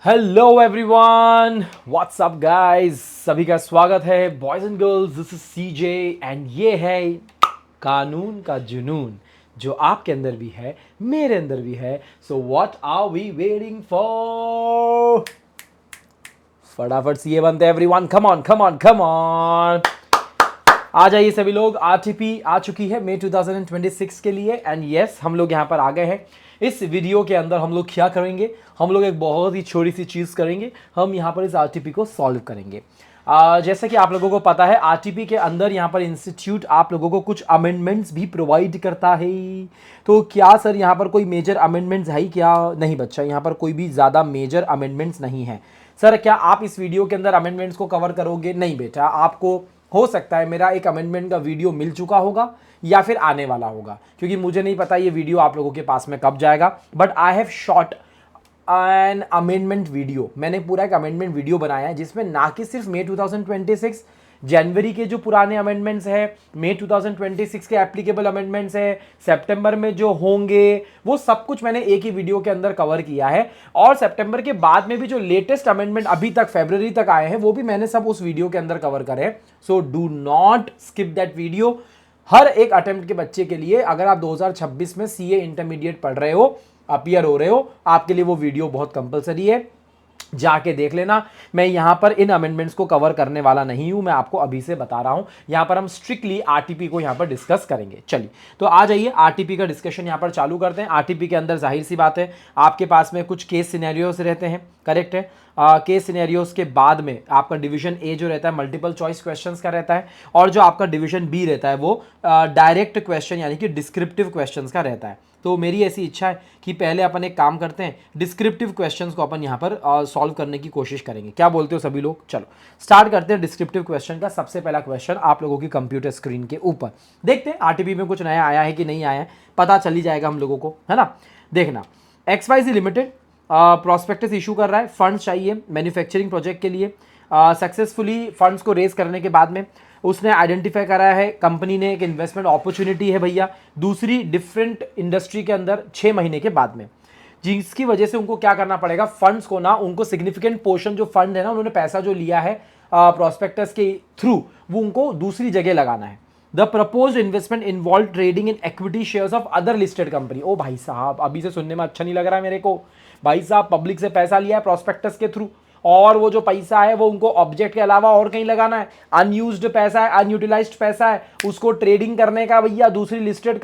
Hello everyone, what's up guys. सभी का स्वागत है boys and girls. This is CJ and ये है कानून का जुनून जो आपके अंदर भी है, मेरे अंदर भी है। So what are we waiting for? फटाफट सीए बनते हैं everyone. Come on come on come on, आ जाइए सभी लोग। आरटीपी आ चुकी है मई 2026 के लिए एंड यस, हम लोग यहाँ पर आ गए हैं। इस वीडियो के अंदर हम लोग क्या करेंगे? हम लोग एक बहुत ही छोटी सी चीज़ करेंगे। हम यहाँ पर इस आरटीपी को सॉल्व करेंगे। जैसे कि आप लोगों को पता है, आरटीपी के अंदर यहाँ पर इंस्टीट्यूट आप लोगों को कुछ अमेंडमेंट्स भी प्रोवाइड करता है। तो क्या सर यहाँ पर कोई मेजर अमेंडमेंट्स है क्या? नहीं बच्चा, यहाँ पर कोई भी ज़्यादा मेजर अमेंडमेंट्स नहीं है। सर क्या आप इस वीडियो के अंदर अमेंडमेंट्स को कवर करोगे? नहीं बेटा, आपको हो सकता है मेरा एक अमेंडमेंट का वीडियो मिल चुका होगा या फिर आने वाला होगा, क्योंकि मुझे नहीं पता ये वीडियो आप लोगों के पास में कब जाएगा। But I have shot an amendment video. मैंने पूरा एक अमेंडमेंट वीडियो बनाया है जिसमें ना कि सिर्फ मई 2026 जनवरी के जो पुराने अमेंडमेंट्स है, मई 2026 के एप्लीकेबल अमेंडमेंट्स है, सितंबर में जो होंगे, वो सब कुछ मैंने एक ही वीडियो के अंदर कवर किया है। और सितंबर के बाद में भी जो लेटेस्ट अमेंडमेंट अभी तक फरवरी तक आए हैं, वो भी मैंने सब उस वीडियो के अंदर कवर करे। So do not skip that video. हर एक अटेम्प्ट के बच्चे के लिए, अगर आप 2026 में सीए इंटरमीडिएट पढ़ रहे हो, अपीयर हो रहे हो, आपके लिए वो वीडियो बहुत कंपलसरी है, जाके देख लेना। मैं यहां पर इन अमेंडमेंट्स को कवर करने वाला नहीं हूं, मैं आपको अभी से बता रहा हूं। यहां पर हम स्ट्रिक्टली आरटीपी को यहां पर डिस्कस करेंगे। चलिए, तो आ जाइए आरटीपी का डिस्कशन यहां पर चालू करते हैं। आरटीपी के अंदर जाहिर सी बात है, आपके पास में कुछ केस सिनेरियोस रहते हैं, करेक्ट है। केस सिनेरियोस के बाद में आपका डिवीजन ए जो रहता है मल्टीपल चॉइस क्वेश्चंस का रहता है, और जो आपका डिवीजन बी रहता है वो डायरेक्ट क्वेश्चन यानी कि डिस्क्रिप्टिव क्वेश्चंस का रहता है। तो मेरी ऐसी इच्छा है कि पहले अपन एक काम करते हैं, डिस्क्रिप्टिव क्वेश्चंस को अपन यहाँ पर सॉल्व करने की कोशिश करेंगे। क्या बोलते हो सभी लोग? चलो स्टार्ट करते हैं डिस्क्रिप्टिव क्वेश्चन का। सबसे पहला क्वेश्चन आप लोगों की कंप्यूटर स्क्रीन के ऊपर देखते हैं आरटीपी में कुछ नया आया है कि नहीं आया है, पता चल ही जाएगा हम लोगों को, है ना। देखना, XYZ लिमिटेड प्रोस्पेक्टस इशू कर रहा है, फंड्स चाहिए मैन्युफैक्चरिंग प्रोजेक्ट के लिए। सक्सेसफुली फंड्स को रेज करने के बाद में उसने आइडेंटिफाई करा है, कंपनी ने एक इन्वेस्टमेंट अपॉर्चुनिटी है भैया दूसरी डिफरेंट इंडस्ट्री के अंदर 6 महीने के बाद में, जिसकी वजह से उनको क्या करना पड़ेगा, फंड्स को ना, उनको सिग्निफिकेंट पोर्शन जो फंड है ना, उन्होंने पैसा जो लिया है प्रोस्पेक्टस के थ्रू, वो उनको दूसरी जगह लगाना है। The proposed investment involve trading in equity shares of other listed company. ओ भाई साहब, अभी से सुनने में अच्छा नहीं लग रहा है मेरे को। भाई साहब, पब्लिक से पैसा लिया है प्रोस्पेक्टस के थ्रू, और वो जो पैसा है वो उनको ऑब्जेक्ट के अलावा और कहीं लगाना है। अनयूज्ड पैसा है, अनयूटिलाइज्ड पैसा है, उसको ट्रेडिंग करने का भैया दूसरी लिस्टेड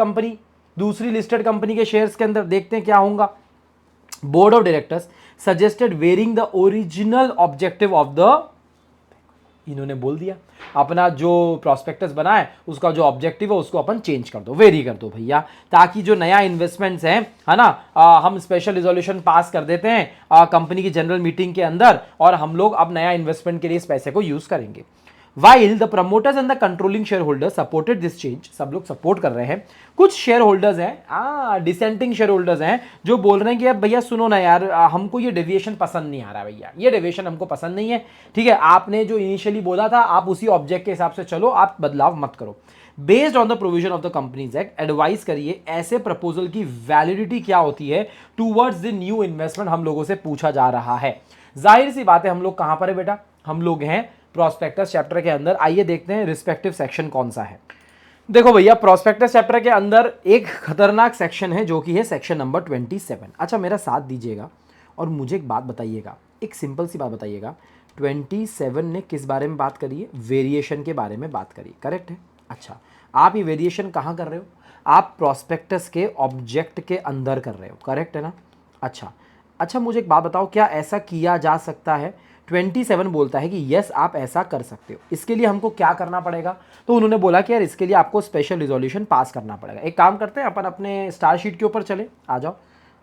कंपनी के शेयर्स के अंदर। देखते हैं क्या होगा। Board of directors suggested varying the original objective of the, इन्होंने बोल दिया अपना जो प्रोस्पेक्टस बना है उसका जो ऑब्जेक्टिव है उसको अपन चेंज कर दो, वेरी कर दो भैया, ताकि जो नया इन्वेस्टमेंट्स हैं, है ना, हम स्पेशल रिजोल्यूशन पास कर देते हैं कंपनी की जनरल मीटिंग के अंदर, और हम लोग अब नया इन्वेस्टमेंट के लिए इस पैसे को यूज करेंगे। While the promoters and the controlling share holders supported this change, सब लोग सपोर्ट कर रहे हैं। कुछ शेयर होल्डर्स हैं, डिसेंटिंग शेयर होल्डर्स हैं, जो बोल रहे हैं कि अब भैया सुनो ना यार, हमको ये डेविएशन पसंद नहीं आ रहा भैया, ये डेविएशन हमको पसंद नहीं है। ठीक है, आपने जो इनिशियली बोला था आप उसी ऑब्जेक्ट के हिसाब से चलो, आप बदलाव मत करो। Based on the provision of the companies act advice करिए ऐसे प्रपोजल की वैलिडिटी क्या होती है टूवर्ड्स द न्यू इन्वेस्टमेंट, हम लोगों से पूछा जा रहा है। जाहिर सी बात है, हम लोग कहां पर है बेटा? हम लोग हैं प्रोस्पेक्टस चैप्टर के अंदर। आइए देखते हैं रिस्पेक्टिव सेक्शन कौन सा है। देखो भैया, प्रोस्पेक्टस चैप्टर के अंदर एक खतरनाक सेक्शन है जो कि है सेक्शन नंबर 27। अच्छा, मेरा साथ दीजिएगा और मुझे एक बात बताइएगा, एक सिंपल सी बात बताइएगा। 27 ने किस बारे में बात करी है? वेरिएशन के बारे में बात करी, करेक्ट है। अच्छा, आप ये वेरिएशन कहाँ कर रहे हो? आप प्रोस्पेक्टस के ऑब्जेक्ट के अंदर कर रहे हो, करेक्ट है ना। अच्छा, मुझे एक बात बताओ, क्या ऐसा किया जा सकता है? 27 बोलता है कि यस आप ऐसा कर सकते हो। इसके लिए हमको क्या करना पड़ेगा? तो उन्होंने बोला कि यार इसके लिए आपको स्पेशल रिजोल्यूशन पास करना पड़ेगा। एक काम करते हैं, अपन अपने स्टार शीट के ऊपर चले, आ जाओ।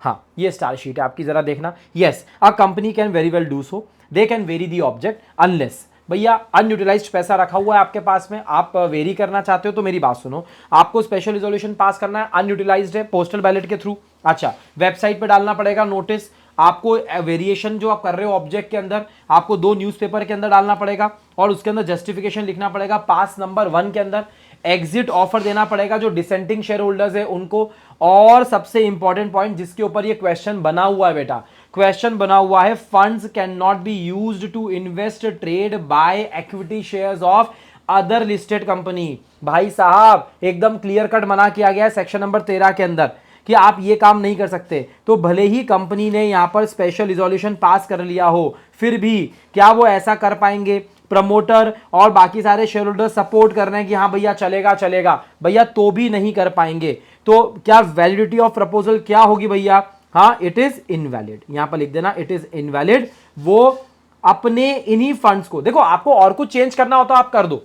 हाँ, ये स्टार शीट है आपकी, जरा देखना। Yes, a company can very well do so, they can very the object unless, भैया अनयूटिलाइज्ड पैसा रखा हुआ है आपके पास में, आप वेरी करना चाहते हो तो मेरी बात सुनो, आपको स्पेशल रिजोल्यूशन पास करना है, अनयूटिलाइज्ड है, पोस्टल बैलेट के थ्रू। अच्छा, वेबसाइट पे डालना पड़ेगा नोटिस, आपको वेरिएशन जो आप कर रहे हो ऑब्जेक्ट के अंदर, आपको 2 न्यूज़पेपर के अंदर डालना पड़ेगा, और उसके अंदर जस्टिफिकेशन लिखना पड़ेगा। पास नंबर 1 के अंदर एग्जिट ऑफर देना पड़ेगा जो डिसेंटिंग शेयर होल्डर्स है उनको। और सबसे इंपॉर्टेंट पॉइंट जिसके ऊपर ये क्वेश्चन बना हुआ है बेटा, क्वेश्चन बना हुआ है funds can not be used to invest trade buy equity shares of other listed company. भाई साहब एकदम क्लियर कट मना किया गया है सेक्शन नंबर 13 के अंदर कि आप ये काम नहीं कर सकते। तो भले ही कंपनी ने यहां पर स्पेशल रिजोल्यूशन पास कर लिया हो, फिर भी क्या वो ऐसा कर पाएंगे? प्रमोटर और बाकी सारे शेयर होल्डर सपोर्ट कर रहे हैं कि हाँ भैया चलेगा चलेगा, भैया तो भी नहीं कर पाएंगे। तो क्या वैलिडिटी ऑफ प्रपोजल क्या होगी भैया? हाँ, इट इज इनवैलिड। यहां पर लिख देना इट इज इनवैलिड। वो अपने इन्हीं फंड्स को, देखो आपको और कुछ चेंज करना हो तो आप कर दो,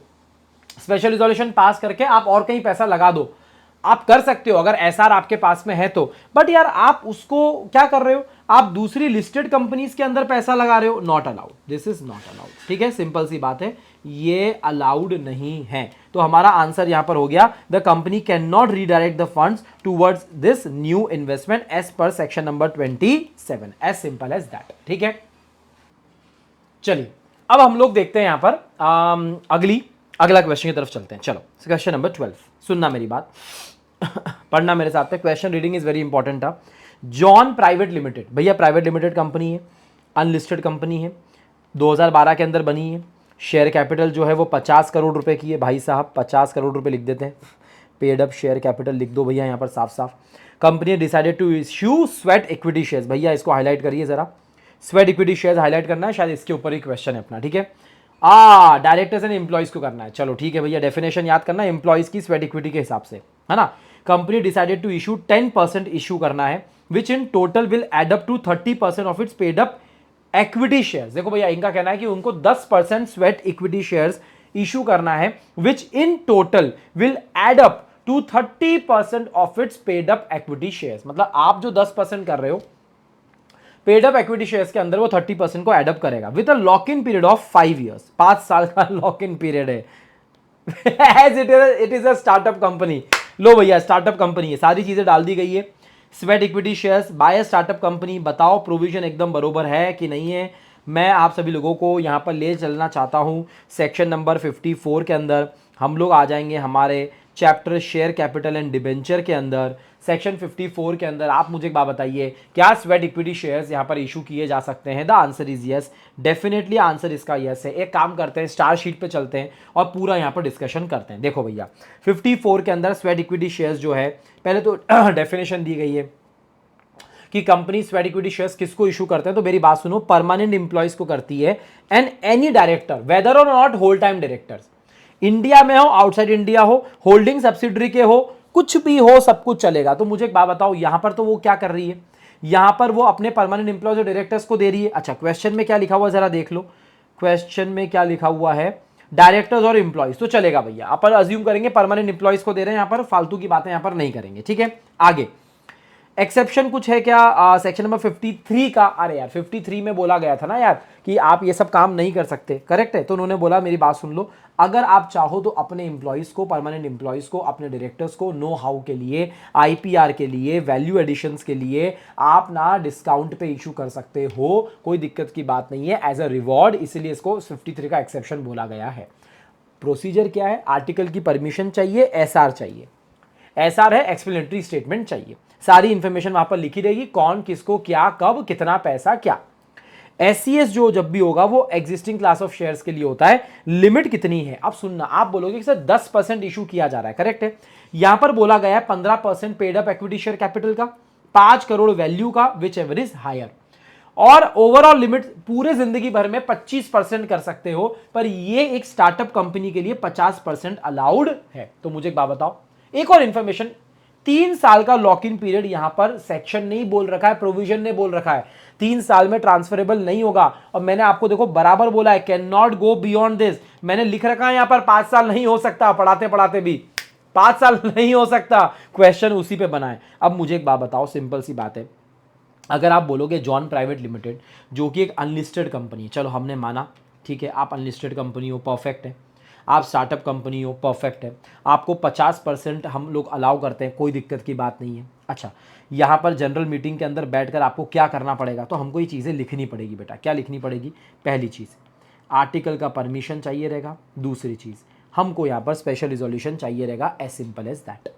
स्पेशल रिजोल्यूशन पास करके आप और कहीं पैसा लगा दो, आप कर सकते हो अगर एसआर आपके पास में है तो। बट यार आप उसको क्या कर रहे हो? आप दूसरी लिस्टेड कंपनीज के अंदर पैसा लगा रहे हो, not allowed, this is not allowed. ठीक है, सिंपल सी बात है, ये अलाउड नहीं है। तो हमारा आंसर यहां पर हो गया the company can not redirect the funds towards this new investment as per section number 27, as simple as that. ठीक है, चलिए अब हम लोग देखते हैं यहां पर अगला क्वेश्चन की तरफ चलते हैं। चलो क्वेश्चन नंबर 12, सुनना मेरी बात पढ़ना मेरे साथ में, question reading is very important था। जॉन प्राइवेट लिमिटेड, भैया प्राइवेट लिमिटेड कंपनी है, अनलिस्टेड कंपनी है, 2012 के अंदर बनी है। शेयर कैपिटल जो है वो 50 करोड़ रुपए की है। भाई साहब 50 करोड़ रुपए लिख देते हैं, पेड अप शेयर कैपिटल लिख दो भैया यहाँ पर साफ साफ। Company decided to issue sweat equity shares, भैया इसको हाईलाइट करिए जरा, स्वेट इक्विटी शेयर्स हाईलाइट करना है, शायद इसके ऊपर ही क्वेश्चन है अपना। ठीक है, डायरेक्टर्स एंड एम्प्लॉइज को करना है। चलो ठीक है भैया, डेफिनेशन याद करना है एम्प्लॉइज की स्वेट इक्विटी के हिसाब से, है ना। Company decided to issue 10% issue करना है, which in total will add up to 30% of its paid up equity shares. देखो भैया इनका कहना है कि उनको 10% स्वेट इक्विटी शेयर्स इशू करना है, which in total will add up to 30% of its paid up equity shares. मतलब आप जो 10% कर रहे हो पेड अप इक्विटी शेयर्स के अंदर, वो 30% को एडअप करेगा with a lock in period of 5 years. 5 साल का लॉक इन पीरियड है as it is a startup company. लो भैया स्टार्टअप कंपनी है, सारी चीजें डाल दी गई है। Sweat equity shares by a startup company, बताओ प्रोविजन एकदम बरोबर है कि नहीं है? मैं आप सभी लोगों को यहां पर ले चलना चाहता हूं सेक्शन नंबर 54 के अंदर। हम लोग आ जाएंगे हमारे chapter share capital and debenture के अंदर, सेक्शन 54 के अंदर। आप मुझे एक बात बताइए, क्या स्वेट इक्विटी शेयर्स यहां पर इशू किए जा सकते हैं? The answer is yes, definitely answer इसका यस है। एक काम करते हैं, स्टार शीट पे चलते हैं और पूरा यहां पर डिस्कशन करते हैं। देखो भैया 54 के अंदर स्वेट इक्विटी शेयर्स जो है, पहले तो डेफिनेशन दी गई है कि कंपनी स्वेट इक्विटी शेयर्स किसको इशू करते हैं। तो मेरी बात सुनो, परमानेंट इंप्लॉइज को करती है, and any director whether or not whole time directors, India में हो आउटसाइड इंडिया हो, होल्डिंग सब्सिडरी के हो, कुछ भी हो, सब कुछ चलेगा। तो मुझे एक बात बताओ, यहां पर तो वो क्या कर रही है? यहां पर वो अपने परमानेंट इंप्लॉयज और डायरेक्टर्स को दे रही है। अच्छा क्वेश्चन में क्या लिखा हुआ जरा देख लो, क्वेश्चन में क्या लिखा हुआ है? डायरेक्टर्स और इंप्लॉयज, तो चलेगा भैया, अपन अज्यूम करेंगे परमानेंट इंप्लॉयज को दे रहे हैं, यहां पर फालतू की बातें यहां पर नहीं करेंगे। ठीक है, आगे एक्सेप्शन कुछ है क्या सेक्शन नंबर 53 का? अरे यार 53 में बोला गया था ना यार कि आप ये सब काम नहीं कर सकते, करेक्ट है। तो उन्होंने बोला, मेरी बात सुन लो, अगर आप चाहो तो अपने एम्प्लॉइज को, परमानेंट एम्प्लॉइज को, अपने डायरेक्टर्स को नो हाउ के लिए, आईपीआर के लिए, वैल्यू एडिशंस के लिए आप ना डिस्काउंट पे इशू कर सकते हो, कोई दिक्कत की बात नहीं है, एज अ रिवॉर्ड। इसलिए इसको 53 का एक्सेप्शन बोला गया है। प्रोसीजर क्या है? आर्टिकल की परमिशन चाहिए, एसआर चाहिए, एसआर है एक्सप्लेनेटरी स्टेटमेंट चाहिए, सारी इंफॉर्मेशन वहां पर लिखी रहेगी, कौन किसको क्या कब कितना पैसा क्या। एससीएस जो जब भी होगा वो एग्जिस्टिंग क्लास ऑफ शेयर्स के लिए होता है। लिमिट कितनी है? अब सुनना, आप बोलोगे कि सर 10% इशू किया जा रहा है, करेक्ट है। यहां पर बोला गया है 15% paid up equity share capital का, 5 करोड़ वैल्यू का, विच एवर इज हायर, और ओवरऑल लिमिट पूरे जिंदगी भर में 25% कर सकते हो, पर ये एक स्टार्टअप कंपनी के लिए 50% अलाउड है। तो मुझे एक बात बताओ, एक और इंफॉर्मेशन, 3 साल का लॉक इन पीरियड यहां पर सेक्शन नहीं बोल रखा है, प्रोविजन ने बोल रखा है 3 साल में ट्रांसफरेबल नहीं होगा। और मैंने आपको देखो बराबर बोला है, can not go beyond this. मैंने लिख रखा है यहां पर 5 साल नहीं हो सकता, पढ़ाते पढ़ाते भी 5 साल नहीं हो सकता, क्वेश्चन उसी पे बना है। अब मुझे एक बात बताओ, सिंपल सी बात है, अगर आप बोलोगे जॉन प्राइवेट लिमिटेड जो कि एक अनलिस्टेड कंपनी है, चलो हमने माना ठीक है, आप अनलिस्टेड कंपनी हो, परफेक्ट है, आप स्टार्टअप कंपनी हो, परफेक्ट है, आपको 50% हम लोग अलाउ करते हैं, कोई दिक्कत की बात नहीं है। अच्छा, यहाँ पर जनरल मीटिंग के अंदर बैठकर आपको क्या करना पड़ेगा? तो हमको ये चीज़ें लिखनी पड़ेगी बेटा। क्या लिखनी पड़ेगी? पहली चीज़ आर्टिकल का परमिशन चाहिए रहेगा, दूसरी चीज़ हमको यहाँ पर स्पेशल रिजोल्यूशन चाहिए रहेगा, एज सिंपल एज दैट।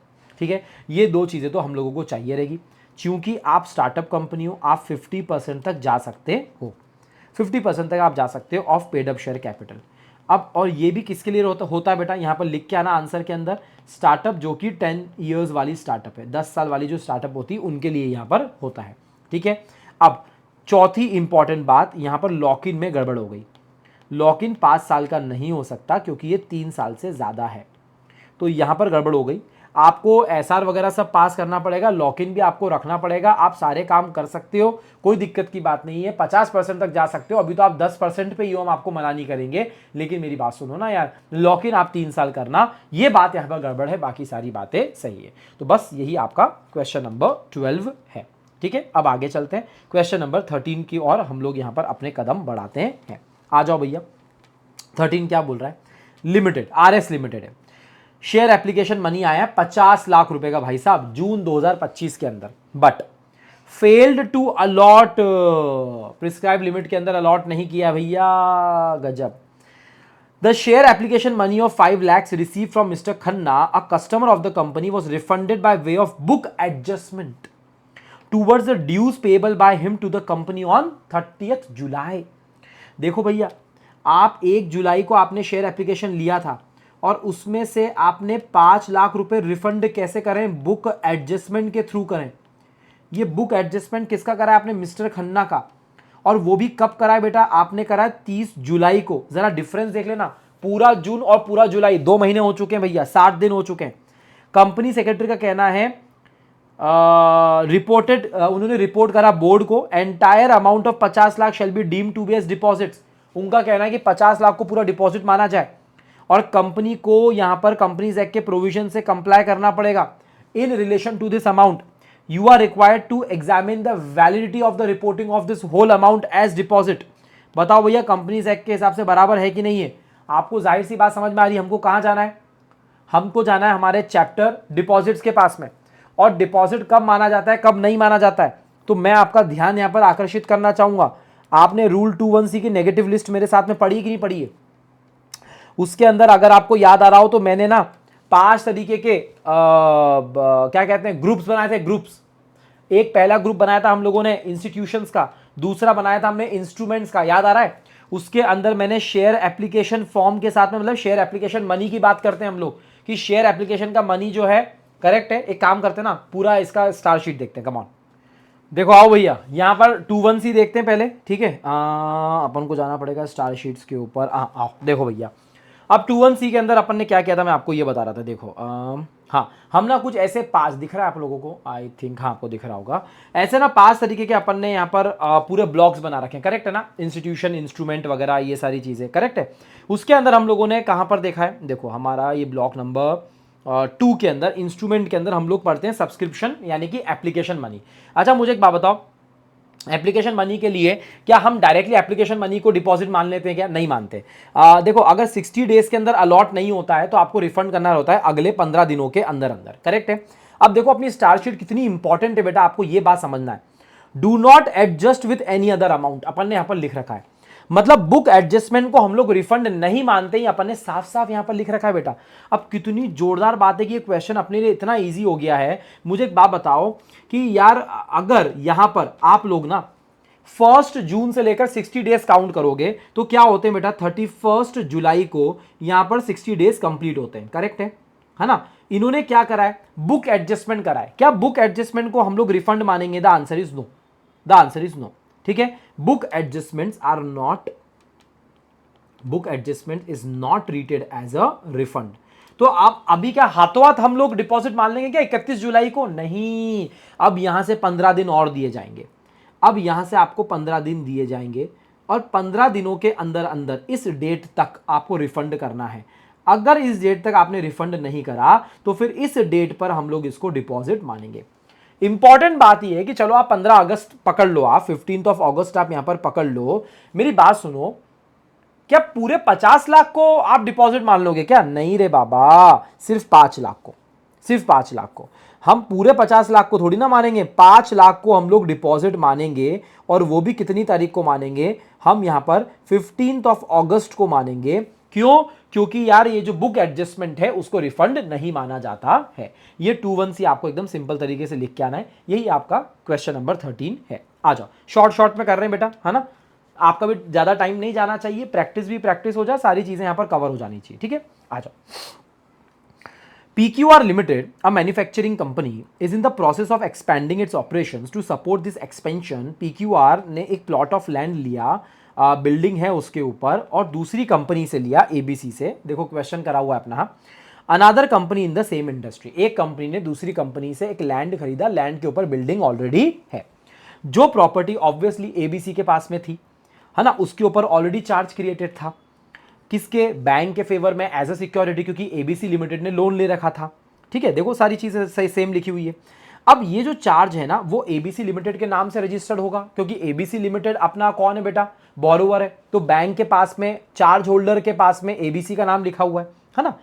ठीक है, ये 2 चीज़ें तो हम लोगों को चाहिए रहेगी। क्योंकि आप स्टार्टअप कंपनी हो, आप 50% तक जा सकते हो, 50% तक आप जा सकते हो of paid up share capital. अब और ये भी किसके लिए होता है बेटा, यहाँ पर लिख के आना आंसर के अंदर, स्टार्टअप जो कि 10 ईयर्स वाली स्टार्टअप है, 10 साल वाली जो स्टार्टअप होती है उनके लिए यहाँ पर होता है। ठीक है, अब चौथी इंपॉर्टेंट बात, यहाँ पर लॉक इन में गड़बड़ हो गई। लॉक इन 5 साल का नहीं हो सकता क्योंकि ये 3 साल से ज़्यादा है, तो यहाँ पर गड़बड़ हो गई। आपको एसआर वगैरह सब पास करना पड़ेगा, लॉक इन भी आपको रखना पड़ेगा, आप सारे काम कर सकते हो, कोई दिक्कत की बात नहीं है, 50% तक जा सकते हो। अभी तो आप 10% पे ही हो, हम आपको मना नहीं करेंगे, लेकिन मेरी बात सुनो ना यार, लॉक इन आप 3 साल करना, ये बात यहाँ पर गड़बड़ है, बाकी सारी बातें सही है। तो बस यही आपका क्वेश्चन नंबर 12 है। ठीक है, अब आगे चलते हैं क्वेश्चन नंबर 13 की और हम लोग यहाँ पर अपने कदम बढ़ाते हैं। आ जाओ भैया, 13 क्या बोल रहा है, लिमिटेड, आरएस लिमिटेड है, शेयर एप्लीकेशन मनी आया 50 लाख रुपए का भाई साहब जून 2025 के अंदर, but failed to allot, prescribe limit के अंदर अलॉट नहीं किया भैया, गजब। The share application money of 5 lakhs receive from mister Khanna, a customer of the company was refunded by way of book adjustment towards the dues payable by him to the company on 30th July. देखो भैया, आप 1 जुलाई को आपने share application लिया था और उसमें से आपने 5 लाख रुपए रिफंड कैसे करें, बुक एडजस्टमेंट के थ्रू करें। ये बुक एडजस्टमेंट किसका करा है आपने, मिस्टर खन्ना का, और वो भी कब करा है बेटा, आपने करा है 30 जुलाई को। जरा डिफरेंस देख लेना, पूरा जून और पूरा जुलाई, 2 महीने हो चुके हैं भैया, 60 दिन हो चुके हैं। कंपनी सेक्रेटरी का कहना है रिपोर्टेड, उन्होंने रिपोर्ट करा बोर्ड को, entire amount of 50 lakh shall be deemed to be as deposits. उनका कहना है कि 50 लाख को पूरा डिपॉजिट माना जाए और कंपनी को यहां पर कंपनीज एक्ट के प्रोविजन से कंप्लाई करना पड़ेगा। In relation to this amount you are required to examine the validity of the reporting of this whole amount as deposit. बताओ भैया, कंपनीज एक्ट के हिसाब से बराबर है कि नहीं है? आपको जाहिर सी बात समझ में आ रही है, हमको कहां जाना है, हमको जाना है हमारे चैप्टर डिपॉजिट्स के पास में, और डिपॉजिट कब माना जाता है कब नहीं माना जाता है। तो मैं आपका ध्यान यहां पर आकर्षित करना चाहूंगा, आपने रूल 21C की नेगेटिव लिस्ट मेरे साथ में पढ़ी कि नहीं पढ़ी है? उसके अंदर अगर आपको याद आ रहा हो तो मैंने ना 5 तरीके के क्या कहते हैं ग्रुप्स बनाए थे। ग्रुप्स, एक पहला ग्रुप बनाया था हम लोगों ने इंस्टीट्यूशंस का, दूसरा बनाया था हमने इंस्ट्रूमेंट्स का, याद आ रहा है? उसके अंदर मैंने शेयर एप्लीकेशन फॉर्म के साथ में, मतलब शेयर एप्लीकेशन मनी की बात करते हैं हम लोग कि शेयर एप्लीकेशन का मनी जो है, करेक्ट है। एक काम करते हैं ना, पूरा इसका स्टार शीट देखते हैं, कम ऑन। देखो आओ भैया, यहां पर 21C देखते हैं पहले, ठीक है। अपन को जाना पड़ेगा स्टार शीट्स के ऊपर। आओ देखो भैया, अब 21C के अंदर अपन ने क्या किया था, मैं आपको ये बता रहा था। देखो हाँ, हम ना कुछ ऐसे 5 दिख रहा है आप लोगों को, आई थिंक, हाँ आपको दिख रहा होगा, ऐसे ना 5 तरीके के अपन ने यहाँ पर पूरे ब्लॉक्स बना रखे हैं, करेक्ट है ना? इंस्टीट्यूशन, इंस्ट्रूमेंट वगैरह, ये सारी चीजें करेक्ट है। उसके अंदर हम लोगों ने कहाँ पर देखा है, देखो हमारा ये ब्लॉक नंबर 2 के अंदर, इंस्ट्रूमेंट के अंदर हम लोग पढ़ते हैं सब्सक्रिप्शन यानी कि एप्लीकेशन मनी। अच्छा मुझे एक बात बताओ, एप्लीकेशन मनी के लिए क्या हम डायरेक्टली एप्लीकेशन मनी को डिपॉजिट मान लेते हैं क्या? नहीं मानते। देखो, अगर 60 डेज के अंदर अलॉट नहीं होता है तो आपको रिफंड करना होता है अगले 15 दिनों के अंदर अंदर, करेक्ट है। अब देखो अपनी स्टार शीट कितनी इंपॉर्टेंट है बेटा, आपको यह बात समझना है। Do not adjust with any other amount, अपन ने यहां पर लिख रखा है, मतलब बुक एडजस्टमेंट को हम लोग रिफंड नहीं मानते ही, अपन ने साफ साफ यहां पर लिख रखा है बेटा। अब कितनी जोरदार बात है कि ये क्वेश्चन अपने लिए इतना इजी हो गया है। मुझे एक बात बताओ कि यार अगर यहां पर आप लोग ना 1 जून से लेकर 60 डेज काउंट करोगे तो क्या होते हैं बेटा, 31 जुलाई को यहां पर 60 डेज कंप्लीट होते हैं, करेक्ट है ना? इन्होंने क्या करा है, बुक एडजस्टमेंट करा है। क्या बुक एडजस्टमेंट को हम लोग रिफंड मानेंगे? The answer is no, the answer is no, ठीक है। Book adjustments are not, book adjustment is not treated as a refund. तो आप अभी क्या हाथों हाथ हम लोग डिपॉजिट मान लेंगे क्या 31 जुलाई को? नहीं, अब यहां से 15 दिन और दिए जाएंगे। अब यहां से आपको 15 दिन दिए जाएंगे और 15 दिनों के अंदर अंदर इस डेट तक आपको रिफंड करना है। अगर इस डेट तक आपने रिफंड नहीं करा तो फिर इस डेट पर हम लोग इसको डिपॉजिट मानेंगे। इंपॉर्टेंट बात यह है कि चलो आप 15 अगस्त पकड़ लो, आप 15 अगस्त आप यहां पर पकड़ लो। मेरी बात सुनो, क्या पूरे 50 लाख को आप डिपॉजिट मान लोगे क्या? नहीं रे बाबा, सिर्फ 5 लाख को, सिर्फ 5 लाख को। हम पूरे 50 लाख को थोड़ी ना मानेंगे, 5 लाख को हम लोग डिपॉजिट मानेंगे। और वो भी कितनी तारीख को मानेंगे? हम यहां पर 15 अगस्त को मानेंगे। क्यों? क्योंकि यार ये जो बुक एडजस्टमेंट है उसको रिफंड नहीं माना जाता है। ये 2-1 आपको एकदम सिंपल तरीके से लिख के आना है। यही आपका क्वेश्चन नंबर 13 है। आ जाओ, शॉर्ट शॉर्ट में कर रहे हैं बेटा, है ना, आपका भी ज्यादा टाइम नहीं जाना चाहिए, प्रैक्टिस भी प्रैक्टिस हो जाए, सारी चीजें यहां पर कवर हो जानी चाहिए। ठीक है, आ जाओ। PQR Limited, a manufacturing company, is in the process of expanding its operations. To support this expansion, PQR ने एक plot of land लिया, बिल्डिंग है उसके ऊपर, और दूसरी कंपनी से लिया, ABC से। देखो क्वेश्चन करा हुआ है अपना। Another company in the same industry, एक कंपनी ने दूसरी कंपनी से एक लैंड खरीदा, लैंड के ऊपर बिल्डिंग ऑलरेडी है। जो प्रॉपर्टी ऑब्वियसली ABC के पास में थी, है ना, उसके ऊपर ऑलरेडी चार्ज क्रिएटेड था, किसके, बैंक के फेवर में एज अ सिक्योरिटी, क्योंकि ABC लिमिटेड ने लोन ले रखा था। ठीक है, देखो सारी चीजें सही सेम लिखी हुई है। अब ये जो चार्ज है ना वो ABC लिमिटेड के नाम से रजिस्टर्ड होगा, क्योंकि ABC लिमिटेड अपना कौन है बेटा, बोरोवर है, तो बैंक के पास में, चार्ज होल्डर के पास में ABC का नाम लिखा हुआ है ना।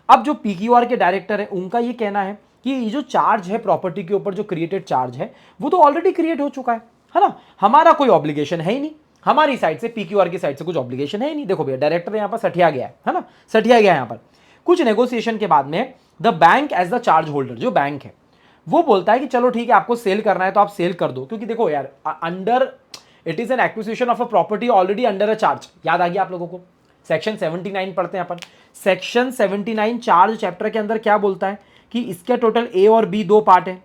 अब जो PQR के डायरेक्टर है उनका ये कहना है कि ये जो चार्ज है प्रॉपर्टी के ऊपर, जो क्रिएटेड चार्ज है, वो तो ऑलरेडी क्रिएट हो चुका है ना, हमारा कोई ऑब्लिगेशन है ही नहीं, हमारी साइड से, PQR की साइड से कुछ ऑब्लिगेशन है ही नहीं। देखो भैया, डायरेक्टर यहां पर सठिया गया है ना, सठिया गया यहां पर। कुछ नेगोशिएशन के बाद में the bank as the charge holder, जो बैंक है वो बोलता है कि चलो ठीक है, आपको सेल करना है तो आप सेल कर दो, क्योंकि देखो यार, under it is an acquisition of a property already under a charge. याद आ गया आप लोगों को, सेक्शन 79 पढ़ते हैं अपन। सेक्शन 79 चार्ज चैप्टर के अंदर क्या बोलता है कि इसके टोटल A और B दो पार्ट है।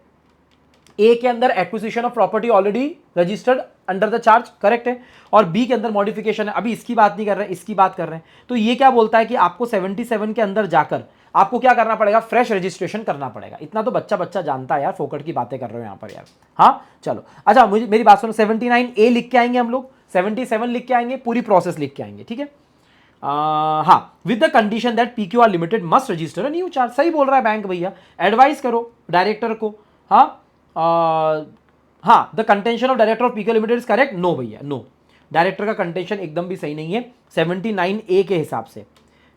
ए के अंदर acquisition of property already registered under the charge, correct है, और बी के अंदर मॉडिफिकेशन है। अभी इसकी बात नहीं कर रहे हैं, इसकी बात कर रहे हैं। तो ये क्या बोलता है कि आपको 77 के अंदर जाकर आपको क्या करना पड़ेगा, फ्रेश रजिस्ट्रेशन करना पड़ेगा। इतना तो बच्चा बच्चा जानता है यार, फोकट की बातें कर रहे हो यहां पर यार। हाँ चलो, अच्छा मुझे मेरी बात सुनो, 79A लिख के आएंगे हम लोग, 77 लिख के आएंगे, पूरी प्रोसेस लिख के आएंगे। ठीक है, हाँ, with the condition that PQR limited must register a new charge. सही बोल रहा है बैंक भैया, एडवाइस करो डायरेक्टर को। हाँ हाँ, the contention of director of PQR limited is correct. No भैया, नो, डायरेक्टर का कंटेंशन एकदम भी सही नहीं है। 79A के हिसाब से,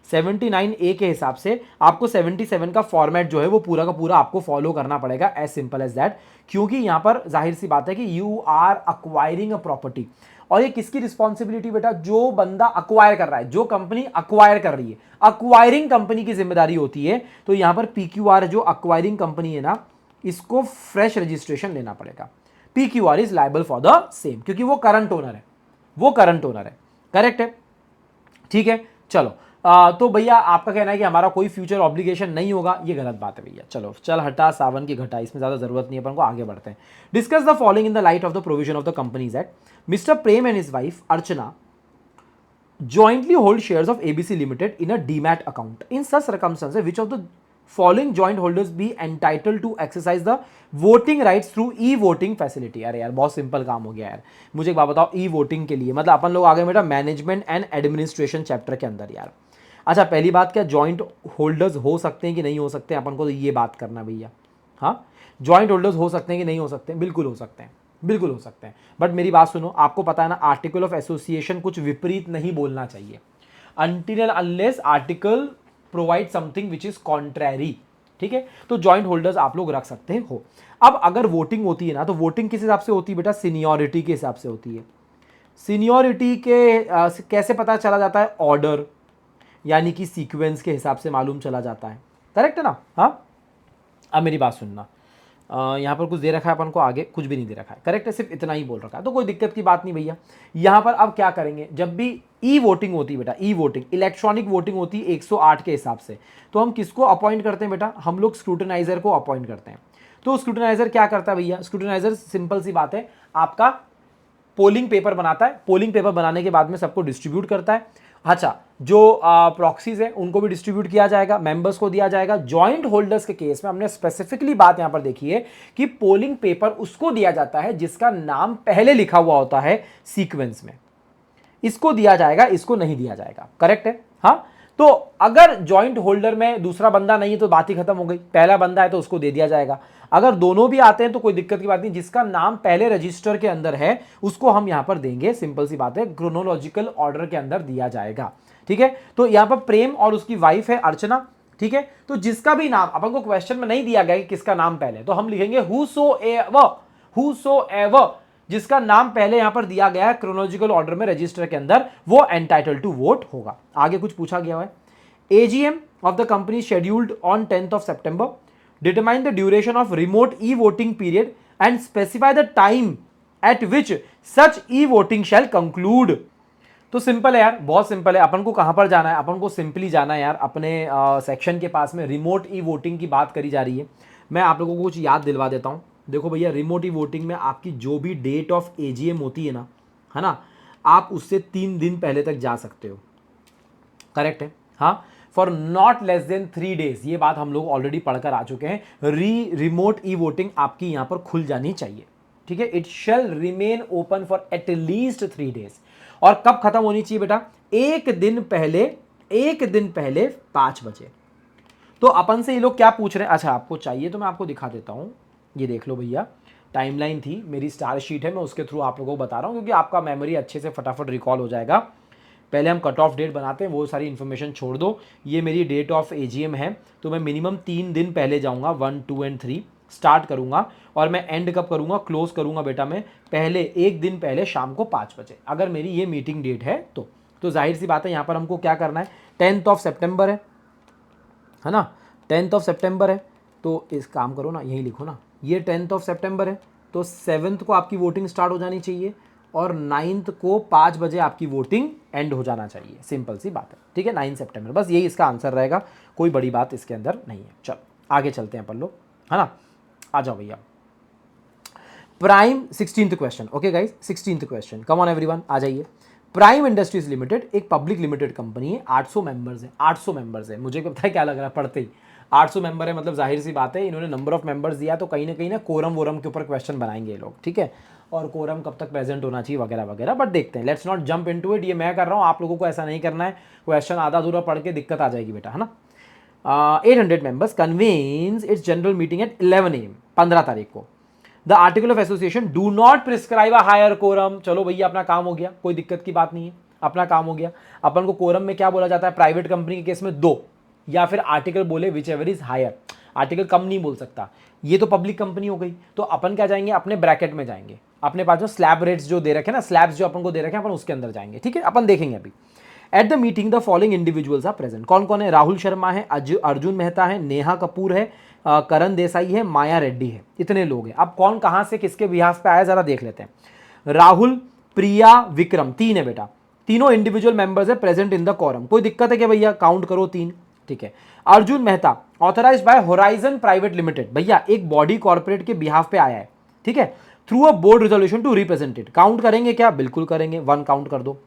79A के हिसाब से आपको 77 का फॉर्मेट जो है वो पूरा का पूरा आपको फॉलो करना पड़ेगा, एज सिंपल एज दैट। क्योंकि यहां पर जाहिर सी बात है कि you are acquiring a property, और ये किसकी रिस्पॉन्सिबिलिटी बेटा, जो बंदा अक्वायर कर रहा है, जो कंपनी अक्वायर कर रही है, अक्वायरिंग कंपनी की जिम्मेदारी होती है। तो यहां पर PQR जो अक्वायरिंग कंपनी है ना, इसको फ्रेश रजिस्ट्रेशन लेना पड़ेगा। PQR is liable for the same, क्योंकि वो करंट ओनर है, वो करंट ओनर है, करेक्ट है। ठीक है, चलो तो भैया आपका कहना है कि हमारा कोई फ्यूचर ऑब्लिगेशन नहीं होगा, ये गलत बात है भैया। चलो चल हटा सावन की घटा, इसमें ज्यादा जरूरत नहीं है, अपन को आगे बढ़ते हैं। Discuss the following in the light of the provision of the companies act. Mister Prem and his wife Archana jointly hold shares of ABC Limited in a demat account. In such circumstances, which of the following joint holders be entitled to exercise the voting rights through e-voting facility? अरे यार बहुत simple काम हो गया यार। मुझे एक बात बताओ, e-voting के लिए मतलब अपन लोग आ गए बेटा मैनेजमेंट एंड एडमिनिस्ट्रेशन चैप्टर के अंदर यार। अच्छा पहली बात, क्या जॉइंट होल्डर्स हो सकते हैं कि नहीं हो सकते हैं, अपन को तो ये बात करना भैया। हाँ, जॉइंट होल्डर्स हो सकते हैं कि नहीं हो सकते हैं, बिल्कुल हो सकते हैं, बिल्कुल हो सकते हैं। बट मेरी बात सुनो, आपको पता है ना, आर्टिकल ऑफ एसोसिएशन कुछ विपरीत नहीं बोलना चाहिए, until and unless article provide something which is contrary. ठीक है, तो जॉइंट होल्डर्स आप लोग रख सकते हो। अब अगर वोटिंग होती है ना, तो वोटिंग किस हिसाब से होती है बेटा, सीनियरिटी के हिसाब से होती है। सीनियरिटी के कैसे पता चला जाता है, ऑर्डर यानी कि सीक्वेंस के हिसाब से मालूम चला जाता है, करेक्ट है ना। हाँ, अब मेरी बात सुनना, यहाँ पर कुछ दे रखा है अपन को, आगे कुछ भी नहीं दे रखा है, करेक्ट है, सिर्फ इतना ही बोल रखा है, तो कोई दिक्कत की बात नहीं भैया। यहाँ पर अब क्या करेंगे, जब भी ई वोटिंग होती है बेटा, ई वोटिंग इलेक्ट्रॉनिक वोटिंग होती है 108 के हिसाब से, तो हम किसको अपॉइंट करते हैं बेटा, हम लोग स्क्रूटनाइजर को अपॉइंट करते हैं। तो स्क्रूटनाइजर क्या करता है भैया, स्क्रूटनाइजर सिंपल सी बात है, आपका पोलिंग पेपर बनाता है, पोलिंग पेपर बनाने के बाद में सबको डिस्ट्रीब्यूट करता है। अच्छा, जो प्रॉक्सीज है उनको भी डिस्ट्रीब्यूट किया जाएगा, मेंबर्स को दिया जाएगा। जॉइंट होल्डर्स के केस में हमने स्पेसिफिकली बात यहां पर देखी है कि पोलिंग पेपर उसको दिया जाता है जिसका नाम पहले लिखा हुआ होता है सीक्वेंस में, इसको दिया जाएगा, इसको नहीं दिया जाएगा, करेक्ट है। हाँ, तो अगर जॉइंट होल्डर में दूसरा बंदा नहीं है तो बात ही खत्म हो गई, पहला बंदा है तो उसको दे दिया जाएगा। अगर दोनों भी आते हैं तो कोई दिक्कत की बात नहीं, जिसका नाम पहले रजिस्टर के अंदर है उसको हम यहां पर देंगे, सिंपल सी बात है, क्रोनोलॉजिकल ऑर्डर के अंदर दिया जाएगा। ठीक है, तो यहां पर प्रेम और उसकी वाइफ है अर्चना। ठीक है, तो जिसका भी नाम अपन को क्वेश्चन में नहीं दिया गया कि किसका नाम पहले, तो हम लिखेंगे whosoever, जिसका नाम पहले यहां पर दिया गया है क्रोनोलॉजिकल ऑर्डर में रजिस्टर के अंदर, वो एंटाइटल टू वोट होगा। आगे कुछ पूछा गया है, AGM of the company scheduled on 10th of September. Determine the duration of remote e-voting period and specify the time at which such e-voting shall conclude. तो सिंपल है यार, बहुत सिंपल है। अपन को कहां पर जाना है? अपन को सिंपली जाना है यार अपने सेक्शन के पास में। रिमोट ई वोटिंग की बात करी जा रही है। मैं आप लोगों को कुछ याद दिलवा देता हूं। देखो भैया, रिमोट ई वोटिंग में आपकी जो भी डेट ऑफ एजीएम होती है ना, आप उससे 3 दिन पहले तक जा सकते हो। करेक्ट है? हाँ, for not less than 3 days. ये बात हम लोग ऑलरेडी पढ़कर आ चुके हैं। रिमोट ई वोटिंग आपकी यहां पर खुल जानी चाहिए। ठीक है, it shall remain open for at least 3 days. और कब खत्म होनी चाहिए बेटा? एक दिन पहले 5 बजे। तो अपन से ये लोग क्या पूछ रहे हैं? अच्छा, आपको चाहिए तो मैं आपको दिखा देता हूं। ये देख लो भैया, टाइमलाइन थी, मेरी स्टार शीट है, मैं उसके थ्रू आप लोगों को बता रहा हूं क्योंकि आपका मेमोरी अच्छे से फटाफट रिकॉल हो जाएगा। पहले हम कट ऑफ डेट बनाते हैं, वो सारी इन्फॉर्मेशन छोड़ दो। ये मेरी डेट ऑफ एजीएम है, तो मैं मिनिमम 3 दिन पहले जाऊंगा, 1, 2 एंड 3 स्टार्ट करूंगा। और मैं एंड कब करूंगा? क्लोज करूंगा बेटा मैं पहले, एक दिन पहले शाम को 5 बजे, अगर मेरी ये मीटिंग डेट है तो जाहिर सी बात है यहाँ पर हमको क्या करना है? 10th ऑफ सितंबर है ना, 10th ऑफ सितंबर है, तो इस काम करो ना, यही लिखो ना, ये 10th ऑफ सितंबर है, तो 7th को आपकी वोटिंग स्टार्ट हो जानी चाहिए और 9th को 5 बजे आपकी वोटिंग एंड हो जाना चाहिए। सिंपल सी बात है। ठीक है, 9 सितंबर, बस यही इसका आंसर रहेगा, कोई बड़ी बात इसके अंदर नहीं है। चलो आगे चलते हैं अपन लोग, है ना। आ जाओ भैया, prime 16th question. Okay guys, 16th question, come on everyone, आ जाइए। प्राइम इंडस्ट्रीज लिमिटेड एक पब्लिक लिमिटेड कंपनी है, 800 मेंबर्स है। 800 मेंबर्स है, मुझे पता है क्या लग रहा है पढ़ते ही, 800 मेंबर है मतलब जाहिर सी बात है इन्होंने नंबर ऑफ मेंबर्स दिया, तो कहीं ना कोरम वोरम के ऊपर क्वेश्चन बनाएंगे ये लोग। ठीक है, और कोरम कब तक प्रेजेंट होना चाहिए वगैरह वगैरह, बट देखते हैं, let's not jump into it. ये मैं कर रहा हूँ, आप लोगों को ऐसा नहीं करना है, क्वेश्चन आधा अधूरा पढ़ के दिक्कत आ जाएगी बेटा, है ना। 800 members convenes its general meeting at 11 AM, 15 तारीख को। The article of association do not prescribe a higher quorum. चलो भैया, अपना काम हो गया, कोई दिक्कत की बात नहीं है, अपना काम हो गया। अपन को कोरम में क्या बोला जाता है? प्राइवेट कंपनी के केस में 2, या फिर आर्टिकल बोले whichever is higher. Article कम नहीं बोल सकता। ये तो पब्लिक कंपनी हो गई, तो अपन क्या जाएंगे? अपने ब्रैकेट में जाएंगे, अपने पास जो स्लैब रेट्स जो दे रखे ना, स्लैब्स जो अपन को दे रखे हैं, अपन उसके अंदर जाएंगे। ठीक है, अपन देखेंगे अभी। At the meeting the following individuals are present. कौन कौन है? राहुल शर्मा है, अर्जुन मेहता है, नेहा कपूर है, करण देसाई है, माया रेड्डी है। इतने लोग हैं। अब कौन कहां से किसके बिहाफ पे आया जरा देख लेते हैं। राहुल, प्रिया, विक्रम, 3 है बेटा, तीनों इंडिविजुअल मेंबर्स है प्रेजेंट इन द कोरम। कोई दिक्कत है क्या भैया? काउंट करो 3। ठीक है। Arjun Mehta authorised bye horizon private limited, भैया एक बॉडी कॉर्पोरेट के बिहाफ पे आया है। ठीक है, through a board resolution to represented. Count करेंगे क्या? बिल्कुल करेंगे, 1 काउंट कर दो।